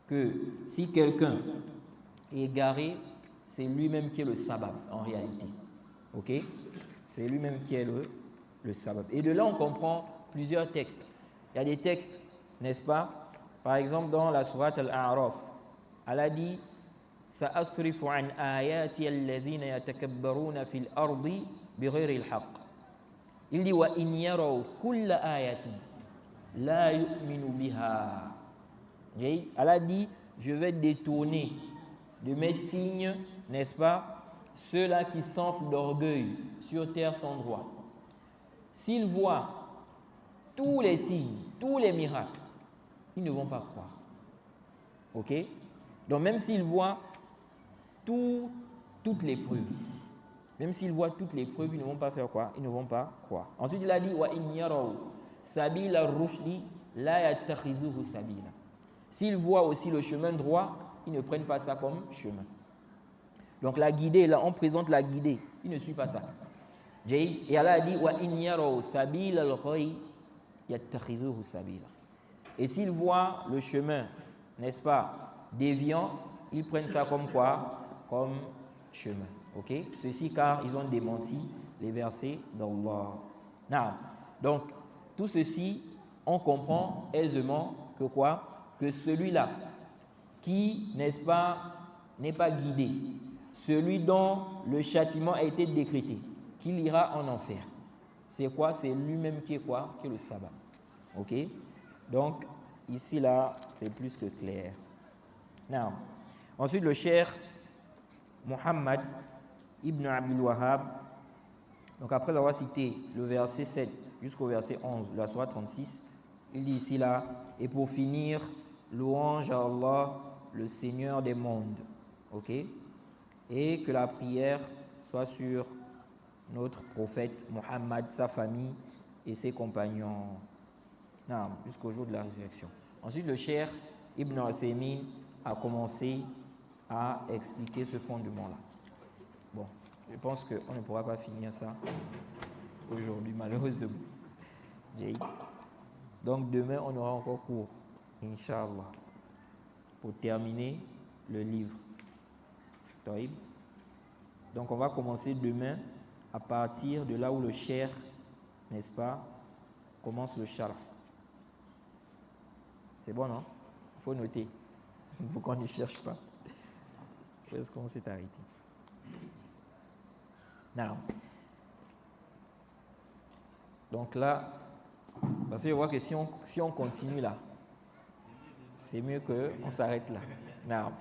que si quelqu'un est égaré, c'est lui-même qui est le sabab en réalité. Ok? C'est lui-même qui est le sabab. Et de là on comprend plusieurs textes. Il y a des textes, n'est-ce pas? Par exemple dans la sourate Al-A'raf, Allah dit سأصرف عن آياتي الذين يتكبرون في الأرض بغير الحق. Il dit وإن يروا كل آية لا يؤمنوا بها. Allah dit je vais détourner de mes signes, n'est-ce pas, ceux-là qui s'enflent d'orgueil sur terre sans droit. S'ils voient tous les signes, tous les miracles, ils ne vont pas croire. Ok? Donc même s'ils voient toutes les preuves, même s'ils voient toutes les preuves, ils ne vont pas faire quoi? Ils ne vont pas croire. Ensuite, il a dit wa in yaraw sabila rushdi la yattakhidhuhu sabila. S'ils voient aussi le chemin droit, ils ne prennent pas ça comme chemin. Donc la guidée, là, on présente la guidée. Ils ne suivent pas ça. Et Allah a dit wa in yaraw sabila al-ghayy yattakhidhuhu sabila. Et s'ils voient le chemin, n'est-ce pas, déviant, ils prennent ça comme quoi? Comme chemin. Ok? Ceci car ils ont démenti les versets d'Allah. Donc, tout ceci, on comprend aisément que quoi? Que celui-là qui, n'est-ce pas, n'est pas guidé, celui dont le châtiment a été décrété, qu'il ira en enfer. C'est quoi? C'est lui-même qui est quoi? Qui est le sabbat. Ok? Donc, ici, là, c'est plus que clair. Now. Ensuite, le cher Muhammad ibn Abdul Wahhab, donc après avoir cité le verset 7 jusqu'au verset 11 de la sourate 36, il dit ici là, et pour finir, louange à Allah, le Seigneur des mondes. Ok? Et que la prière soit sur notre prophète Muhammad, sa famille et ses compagnons, jusqu'au jour de la résurrection. Ensuite, le cher Ibn al-Thaymin a commencé à expliquer ce fondement-là. Bon, je pense qu'on ne pourra pas finir ça aujourd'hui, malheureusement. Donc, demain, on aura encore cours, Inch'Allah, pour terminer le livre. Donc, on va commencer demain à partir de là où le cher, n'est-ce pas, commence le charh. C'est bon, non? Il faut noter pour qu'on ne cherche pas. Où est-ce qu'on s'est arrêté? Non. Donc là, parce que je vois que si on continue là, c'est mieux qu'on s'arrête là. Non.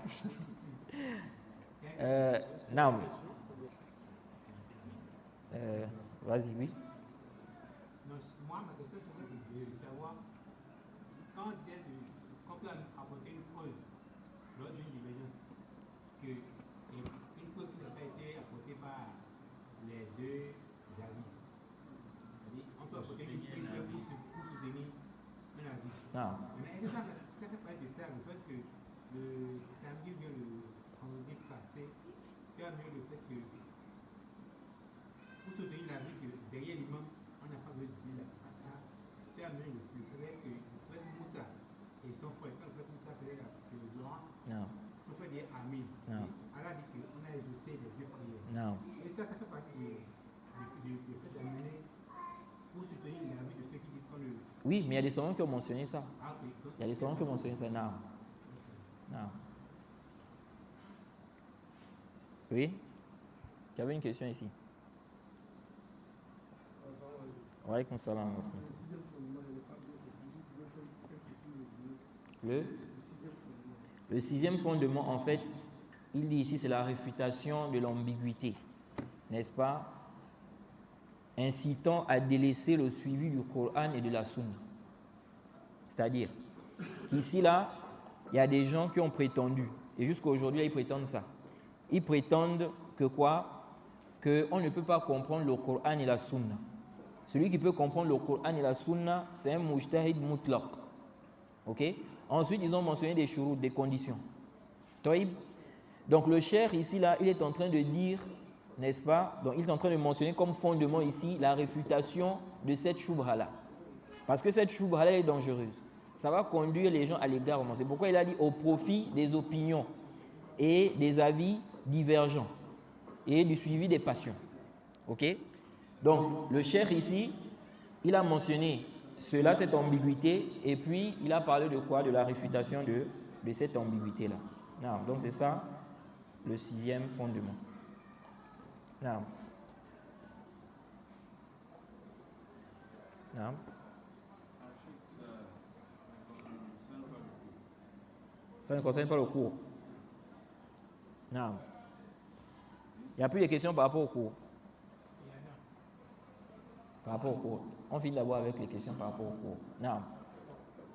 Non. Vas-y, oui. Moi, ma question c'est de savoir quand on peut apporter une preuve lors d'une divergence, une preuve qui n'a pas été apportée par les deux avis. On peut apporter une preuve pour soutenir un avis. Mais est-ce que ça fait partie de ça, le fait que le samedi ou le vendredi passé, tu as mis le fait que pour soutenir l'avis que derrière l'imam, on n'a pas besoin de dire la fatiha. Tu as mis le fait que le frère Moussa et son frère, quand le frère Moussa faisait le droit, son frère dit Amin. Allah dit qu'on a exaucé les deux prières. Et ça fait partie du fait d'amener pour soutenir l'avis de ceux qui disent qu'on le. Oui, mais il y a des savants qui ont mentionné ça. Ah, oui. Il y a des savants qui ont mentionné ça. Non. Oui? Tu avais une question ici? Wa alaykoum salam. Le sixième fondement, en fait, il dit ici, c'est la réfutation de l'ambiguïté, n'est-ce pas? Incitant à délaisser le suivi du Coran et de la Sunna. C'est-à-dire, ici, là, il y a des gens qui ont prétendu, et jusqu'à aujourd'hui, ils prétendent ça. Ils prétendent que quoi? Qu'on ne peut pas comprendre le Coran et la Sunna. Celui qui peut comprendre le Coran et la Sunna, c'est un mujtahid mutlaq. Ok? Ensuite, ils ont mentionné des shurut, des conditions. Donc, le cheikh ici, là, il est en train de dire, n'est-ce pas? Donc, il est en train de mentionner comme fondement ici la réfutation de cette shubha-là. Parce que cette shubha-là est dangereuse. Ça va conduire les gens à l'égarement. C'est pourquoi il a dit au profit des opinions et des avis divergents et du suivi des passions. Ok? Donc, le cheikh ici, il a mentionné cela, cette ambiguïté, et puis il a parlé de quoi? De la réfutation de cette ambiguïté-là. Donc, c'est ça le sixième fondement. Non. Ça ne concerne pas le cours. Non. Il n'y a plus de questions par rapport au cours. Par rapport au cours. On finit d'abord avec les questions par rapport au cours. Non.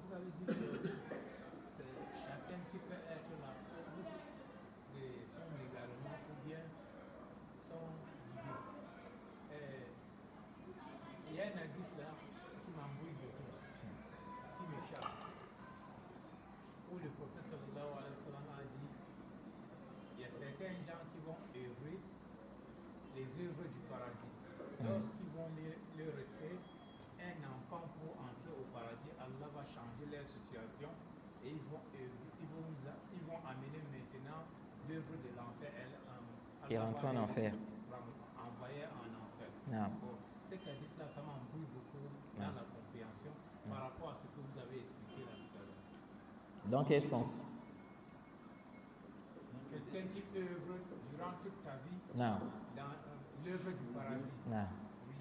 Vous avez dit que c'est chacun qui peut être la cause de son égarement ou bien son idée. Il y a un indice là qui m'embrouille beaucoup, qui m'échappe. Où le prophète sallallahu alayhi wa sallam a dit il y a certains gens qui vont œuvrer les œuvres du paradis. Lorsqu'ils vont leur rester un enfant pour entrer au paradis, Allah va changer leur situation et ils vont amener maintenant l'œuvre de l'enfer. Et rentrer en enfer. Envoyer en enfer. Bon, ce qu'Hadith-là, ça m'embrouille beaucoup dans la compréhension par rapport à ce que vous avez expliqué là tout à l'heure. Dans quel sens? Quelqu'un qui œuvre durant toute ta vie Non. dans l'œuvre du paradis. Non. Oui.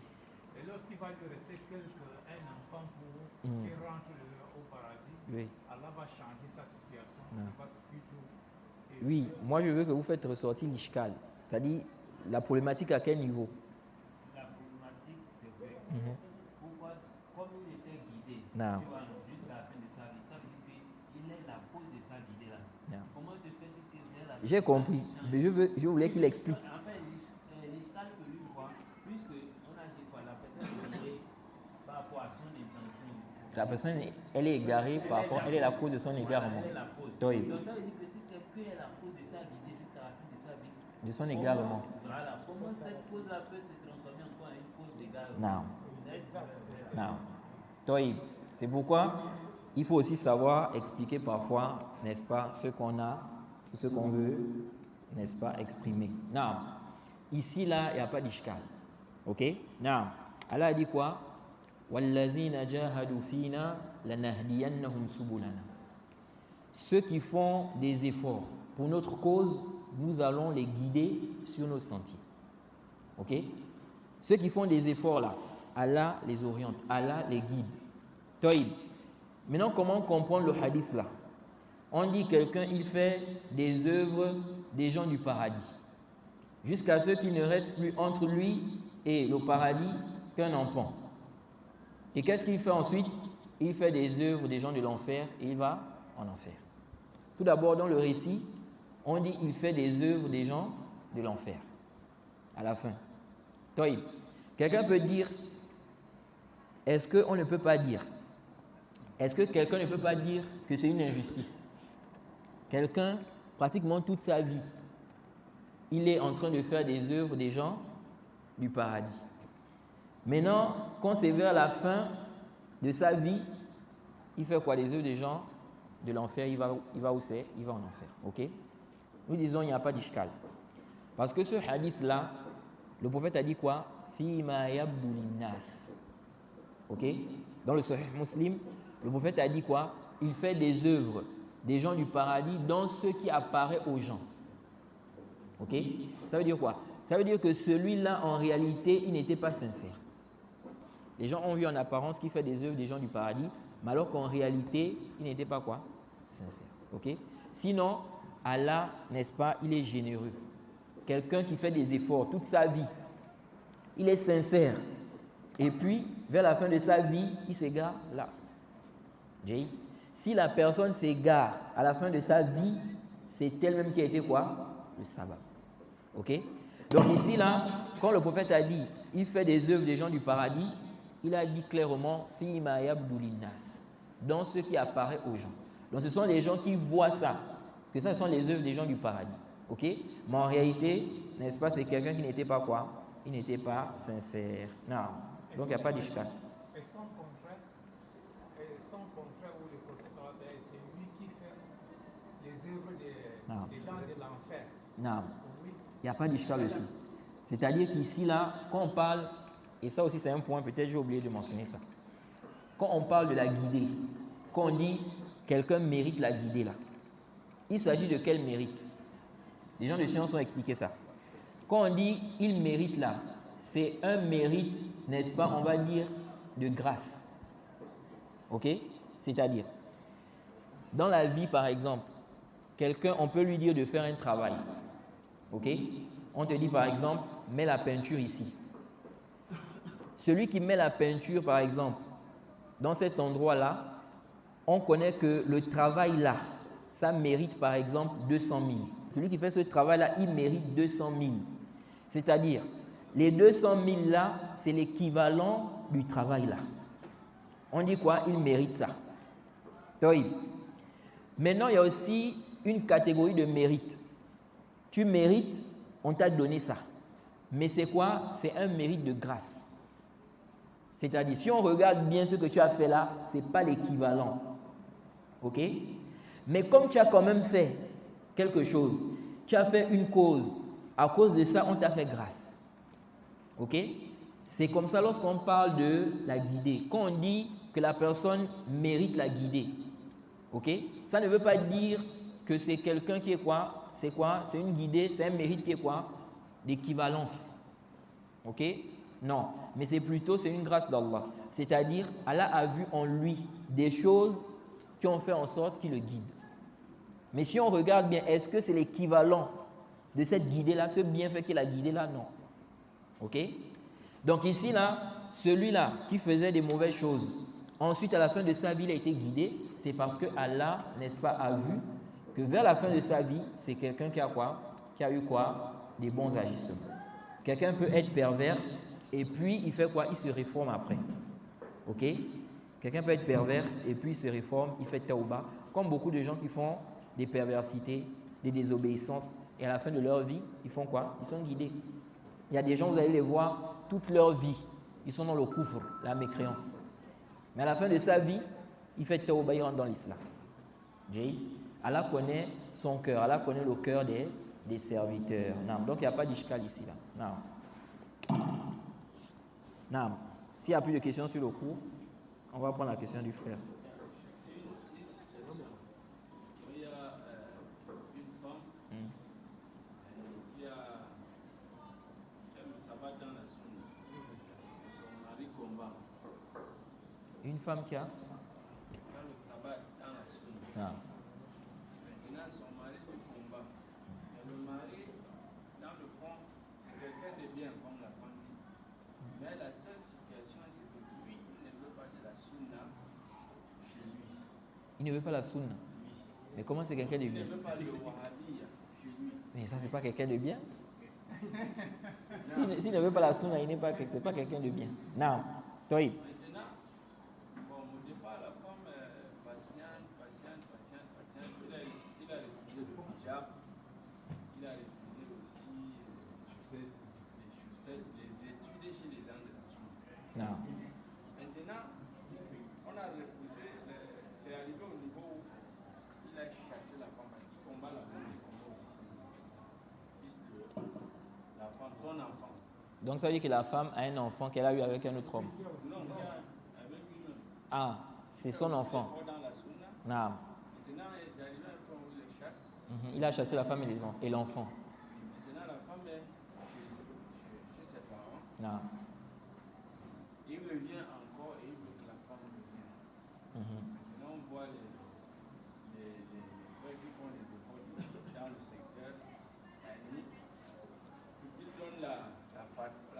Et lorsqu'il va lui rester un enfant pour qu'il rentre au paradis, oui. Allah va changer sa situation. Non. Il va plutôt oui, moi je veux que vous faites ressortir l'ishkal. C'est-à-dire la problématique à quel niveau? La problématique, c'est vrai. Pourquoi, comme il était guidé jusqu'à la fin de sa vie, ça veut dire qu'il est la cause de sa guidée là. Comment se fait-il qu'il est la cause? J'ai compris, mais je voulais qu'il explique. Enfin, l'ishkal que lui voit, puisque on a dit quoi, la personne est guidée par rapport à son intention. La personne, elle est égarée par rapport, elle est la cause de son égarement. Elle est la cause. Oui. Donc ça veut dire que si quelqu'un est la cause de sa guidée jusqu'à la fin de sa vie, de son égarement. Voilà, comment cette cause-là peut se transformer encore en une cause d'égarement? Non. Oui. C'est pourquoi il faut aussi savoir expliquer parfois, n'est-ce pas, ce qu'on a, ce qu'on veut, n'est-ce pas, exprimer. Non. Ici, là, il n'y a pas d'ishkal. Ok? Non. Allah a dit quoi? وَالَّذِينَ جَاهَدُوا فِينَا لَنَهْدِيَنَّهُمْ سُبُلَنَا. Ceux qui font des efforts pour notre cause, nous allons les guider sur nos sentiers. Ok? Ceux qui font des efforts là, Allah les oriente, Allah les guide. Toïb. Maintenant, comment comprendre le hadith là? On dit quelqu'un, il fait des œuvres des gens du paradis. Jusqu'à ce qu'il ne reste plus entre lui et le paradis qu'un enfant. Et qu'est-ce qu'il fait ensuite? Il fait des œuvres des gens de l'enfer et il va en enfer. Tout d'abord, dans le récit, on dit qu'il fait des œuvres des gens de l'enfer. À la fin. Toïb. Quelqu'un peut dire, est-ce qu'on ne peut pas dire? Est-ce que quelqu'un ne peut pas dire que c'est une injustice? Quelqu'un, pratiquement toute sa vie, il est en train de faire des œuvres des gens du paradis. Maintenant, quand c'est vers la fin de sa vie, il fait quoi? Des œuvres des gens de l'enfer, il va où c'est? Il va en enfer. Ok? Nous disons il n'y a pas d'ishkal. Parce que ce hadith-là, le prophète a dit quoi? Fima yabdu linnas. Ok? Dans le Sahih Muslim, le prophète a dit quoi? Il fait des œuvres des gens du paradis dans ce qui apparaît aux gens. Ok? Ça veut dire quoi? Ça veut dire que celui-là, en réalité, il n'était pas sincère. Les gens ont vu en apparence qu'il fait des œuvres des gens du paradis, mais alors qu'en réalité, il n'était pas quoi? Sincère. Ok? Sinon, Allah, n'est-ce pas, il est généreux. Quelqu'un qui fait des efforts toute sa vie, il est sincère. Et puis, vers la fin de sa vie, il s'égare là. Si la personne s'égare à la fin de sa vie, c'est elle-même qui a été quoi? Le sabbat. Ok? Donc ici, là, quand le prophète a dit, il fait des œuvres des gens du paradis, il a dit clairement, Fima yabdu linnas, dans ce qui apparaît aux gens. Donc ce sont les gens qui voient ça, que ça sont les œuvres des gens du paradis. Ok? Mais en réalité, n'est-ce pas, c'est quelqu'un qui n'était pas quoi? Il n'était pas sincère. Non. Donc il n'y a pas d'ishkal. Et son contraire où le professeur c'est lui qui fait les œuvres des gens de l'enfer. Non. Oui. Il n'y a pas d'ishkal aussi. C'est-à-dire qu'ici, là, quand on parle, et ça aussi c'est un point, peut-être j'ai oublié de mentionner ça. Quand on parle de la guidée, quand on dit quelqu'un mérite la guidée là, il s'agit de quel mérite? Les gens de science ont expliqué ça. Quand on dit il mérite là, c'est un mérite, n'est-ce pas, on va dire, de grâce. Ok? C'est-à-dire, dans la vie par exemple, quelqu'un, on peut lui dire de faire un travail. Ok? On te dit par exemple, mets la peinture ici. celui qui met la peinture, par exemple, dans cet endroit-là, on connaît que le travail là, ça mérite par exemple 200 000. Celui qui fait ce travail-là, il mérite 200 000. C'est-à-dire, les 200 000 là, c'est l'équivalent du travail là. On dit quoi? Il mérite ça. Maintenant, il y a aussi une catégorie de mérite. Tu mérites, on t'a donné ça. Mais c'est quoi? C'est un mérite de grâce. C'est-à-dire, si on regarde bien ce que tu as fait là, ce n'est pas l'équivalent. Ok? Mais comme tu as quand même fait quelque chose, tu as fait une cause, à cause de ça, on t'a fait grâce. Ok? C'est comme ça lorsqu'on parle de la guidée. Quand on dit que la personne mérite la guidée, ok? Ça ne veut pas dire que c'est quelqu'un qui est quoi? C'est quoi? C'est une guidée, c'est un mérite qui est quoi? D'équivalence. Ok? Non, mais c'est plutôt, c'est une grâce d'Allah. C'est-à-dire, Allah a vu en lui des choses qui ont fait en sorte qu'il le guide. Mais si on regarde bien, est-ce que c'est l'équivalent de cette guidée-là, ce bienfait qu'il a guidé là? Non. Ok? Donc ici, là, celui-là qui faisait des mauvaises choses, ensuite à la fin de sa vie, il a été guidé, c'est parce que Allah, n'est-ce pas, a vu que vers la fin de sa vie, c'est quelqu'un qui a quoi? Qui a eu quoi? Des bons agissements. Quelqu'un peut être pervers et puis il fait quoi? Il se réforme après. Ok? Quelqu'un peut être pervers et puis il se réforme, il fait tauba. Comme beaucoup de gens qui font des perversités, des désobéissances et à la fin de leur vie, ils font quoi? Ils sont guidés. Il y a des gens, vous allez les voir, toute leur vie, ils sont dans le kufr, la mécréance. Mais à la fin de sa vie, il fait tauba, il rentre dans l'islam. Allah connaît son cœur, Allah connaît le cœur des serviteurs. Donc il n'y a pas d'ishkal ici. S'il n'y a plus de questions sur le cours, on va prendre la question du frère. Il y a une femme qui a le sabbat dans la sunna. Son mari combat. Une femme qui a le sabbat dans la sunna. Maintenant, son mari le combat. Et le mari, dans le fond, c'est quelqu'un de bien, comme la femme dit. Mais la seule situation, c'est que lui, il ne veut pas de la sunna chez lui. Il ne veut pas la sunna. Oui. Mais comment c'est quelqu'un de bien? Il ne veut pas le wahhabiyya chez lui. Mais ça, c'est pas quelqu'un de bien. S'il ne veut pas la sunna, il n'est pas, c'est pas quelqu'un de bien. Non. Toi. Maintenant, bon, au départ, la femme patiente. Il a refusé le hijab. Il a refusé aussi les chaussettes, les études chez les gens de la sunna. Non. Maintenant, on a repoussé, c'est arrivé au niveau où il a chassé la femme parce qu'il combat la femme, il combat aussi le fils de la femme, son enfant. Donc ça veut dire que la femme a un enfant qu'elle a eu avec un autre homme. Non, avec une autre. Ah, c'est son enfant. Dans la sunna. Non. Maintenant, c'est arrivé un point où il les chasse. Il a chassé la femme et l'enfant. Maintenant, la femme est chez ses parents. Non. Il revient encore et il veut que la femme revienne. Maintenant, on voit les frères qui font des efforts dans le secteur. Ils donnent la fatwa à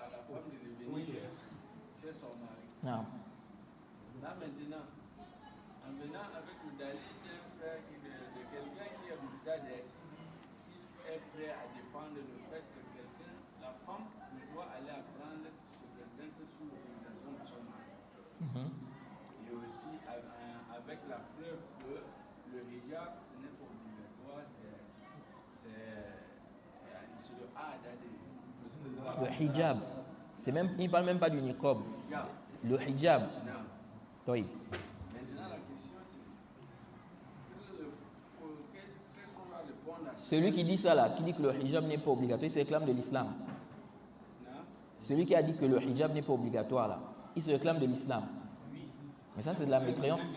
la femme de revenir chez son mari. Non. Là maintenant, en venant avec le dalil d'un frère, de quelqu'un qui est Moudadek, qui est prêt à défendre le fait que la femme ne doit aller apprendre chez quelqu'un que sous l'autorisation de son mari. Et aussi avec la preuve que le hijab, ce n'est pas obligatoire, c'est le hajj. Le hijab. Il ne parle même pas du niqab. Le hijab. Oui. Maintenant, la question c'est qu'est-ce qu'on va répondre à ça? Celui qui dit ça là, qui dit que le hijab n'est pas obligatoire, il se réclame de l'islam. Celui qui a dit que le hijab n'est pas obligatoire là, il se réclame de l'islam. Mais ça c'est de la mécréance.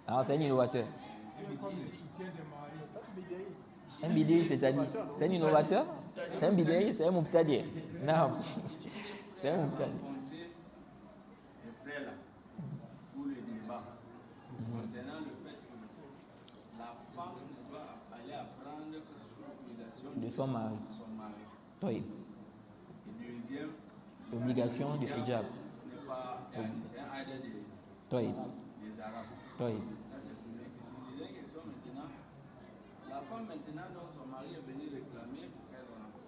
Alors c'est un innovateur. Un bidéi, c'est-à-dire, c'est un innovateur? C'est un bidéi, c'est un moubtadi. Non. C'est un moubtadi. Les frères là, pour le débat, concernant le fait que la femme ne doit aller apprendre que sous l'autorisation de son mari. Oui. Et deuxième, L'obligation du hijab. C'est un aide des Arabes. Ça, c'est la première question. Deuxième question maintenant. La femme maintenant dont son mari est venu réclamer pour qu'elle rentre.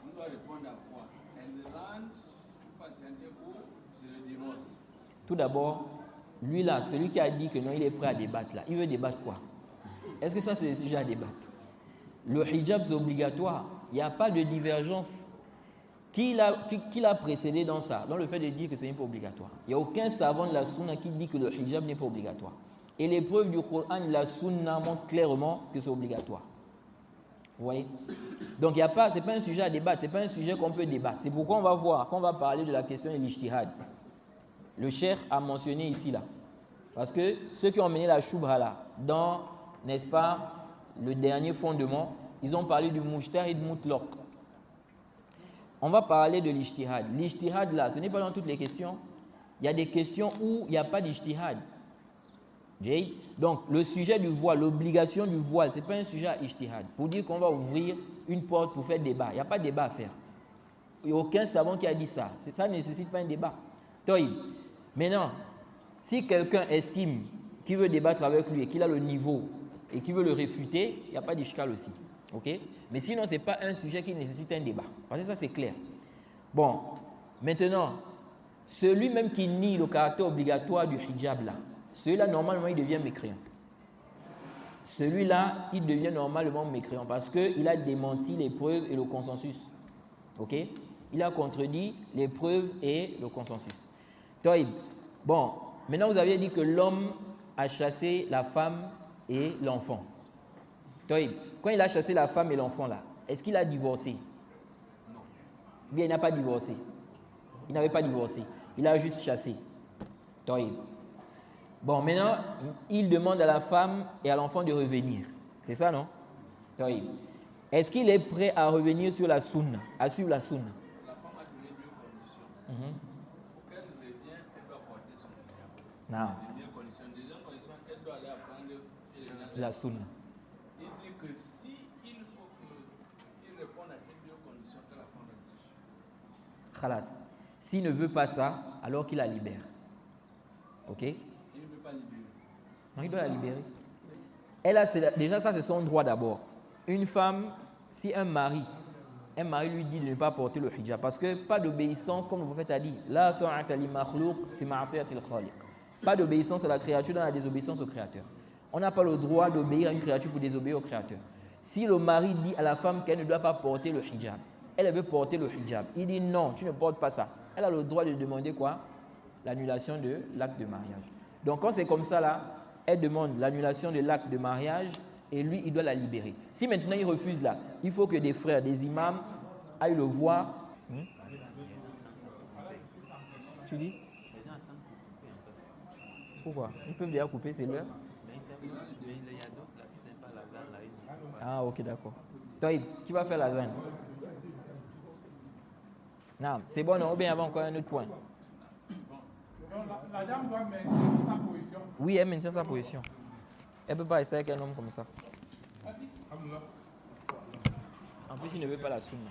On doit répondre à quoi? Elle rentre pour patienter ou c'est le divorce? Tout d'abord, lui là, celui qui a dit que non, il est prêt à débattre là, il veut débattre quoi? Est-ce que ça c'est le sujet à débattre? Le hijab c'est obligatoire. Il n'y a pas de divergence. Qui l'a précédé dans ça? Dans le fait de dire que ce n'est pas obligatoire. Il n'y a aucun savant de la sunna qui dit que le hijab n'est pas obligatoire. Et les preuves du Coran de la sunna montrent clairement que c'est obligatoire. Vous voyez? Donc ce n'est pas un sujet à débattre, ce n'est pas un sujet qu'on peut débattre. C'est pourquoi on va voir, quand on va parler de la question de l'ijtihad. Le cheikh a mentionné ici là. Parce que ceux qui ont mené la shubha là, dans, n'est-ce pas, le dernier fondement, ils ont parlé du mujtahid mutlaq. On va parler de l'ijtihad. L'ijtihad là, ce n'est pas dans toutes les questions. Il y a des questions où il n'y a pas d'ijtihad. Donc le sujet du voile, l'obligation du voile, ce n'est pas un sujet à ijtihad. Pour dire qu'on va ouvrir une porte pour faire débat. Il n'y a pas de débat à faire. Il n'y a aucun savant qui a dit ça. Ça ne nécessite pas un débat. Toïb. Maintenant, si quelqu'un estime qu'il veut débattre avec lui et qu'il a le niveau et qu'il veut le réfuter, il n'y a pas d'ishkal aussi. Okay? Mais sinon, ce n'est pas un sujet qui nécessite un débat. Parce que ça, c'est clair. Bon, maintenant, celui même qui nie le caractère obligatoire du hijab là, celui-là, normalement, il devient mécréant. Celui-là, il devient normalement mécréant parce qu'il a démenti les preuves et le consensus. Ok? Il a contredit les preuves et le consensus. Toïb. Bon, maintenant, vous aviez dit que l'homme a chassé la femme et l'enfant. Toïb. Quand il a chassé la femme et l'enfant là, est-ce qu'il a divorcé? Non. Bien, il n'a pas divorcé. Il n'avait pas divorcé. Il a juste chassé. Toïb. Bon, maintenant, il demande à la femme et à l'enfant de revenir. C'est ça, non? Toïb. Est-ce qu'il est prêt à revenir sur la sunna, à suivre la sunna? La femme a donné deux conditions. Pour qu'elle revienne, elle doit porter son hijab. Non. Deuxième condition, elle doit aller apprendre la sunna. Il dit que si il faut qu'il réponde à ces deux conditions, que la femme reste. Khalas. S'il ne veut pas ça, alors qu'il la libère. Ok? Il ne veut pas libérer. Non, il doit la libérer. Elle a, déjà, ça, c'est son droit d'abord. Une femme, si un mari lui dit de ne pas porter le hijab, parce que pas d'obéissance, comme le prophète a dit, la ta'ata li makhlouq fi ma'siyatil khaliq. Pas d'obéissance à la créature dans la désobéissance au Créateur. On n'a pas le droit d'obéir à une créature pour désobéir au Créateur. Si le mari dit à la femme qu'elle ne doit pas porter le hijab, elle veut porter le hijab, il dit non, tu ne portes pas ça. Elle a le droit de demander quoi? L'annulation de l'acte de mariage. Donc quand c'est comme ça là, elle demande l'annulation de l'acte de mariage et lui, il doit la libérer. Si maintenant il refuse là, il faut que des frères, des imams aillent le voir. Tu dis? Pourquoi? Ils peuvent déjà couper, c'est l'heure. Ah, ok, d'accord. Toi, qui va faire la zone? Non, c'est bon, non? Ou bien avant encore un autre point? Donc, la dame doit maintenir sa position. Oui, elle maintient sa position. Elle ne peut pas rester avec un homme comme ça. En plus, il ne veut pas la sunna.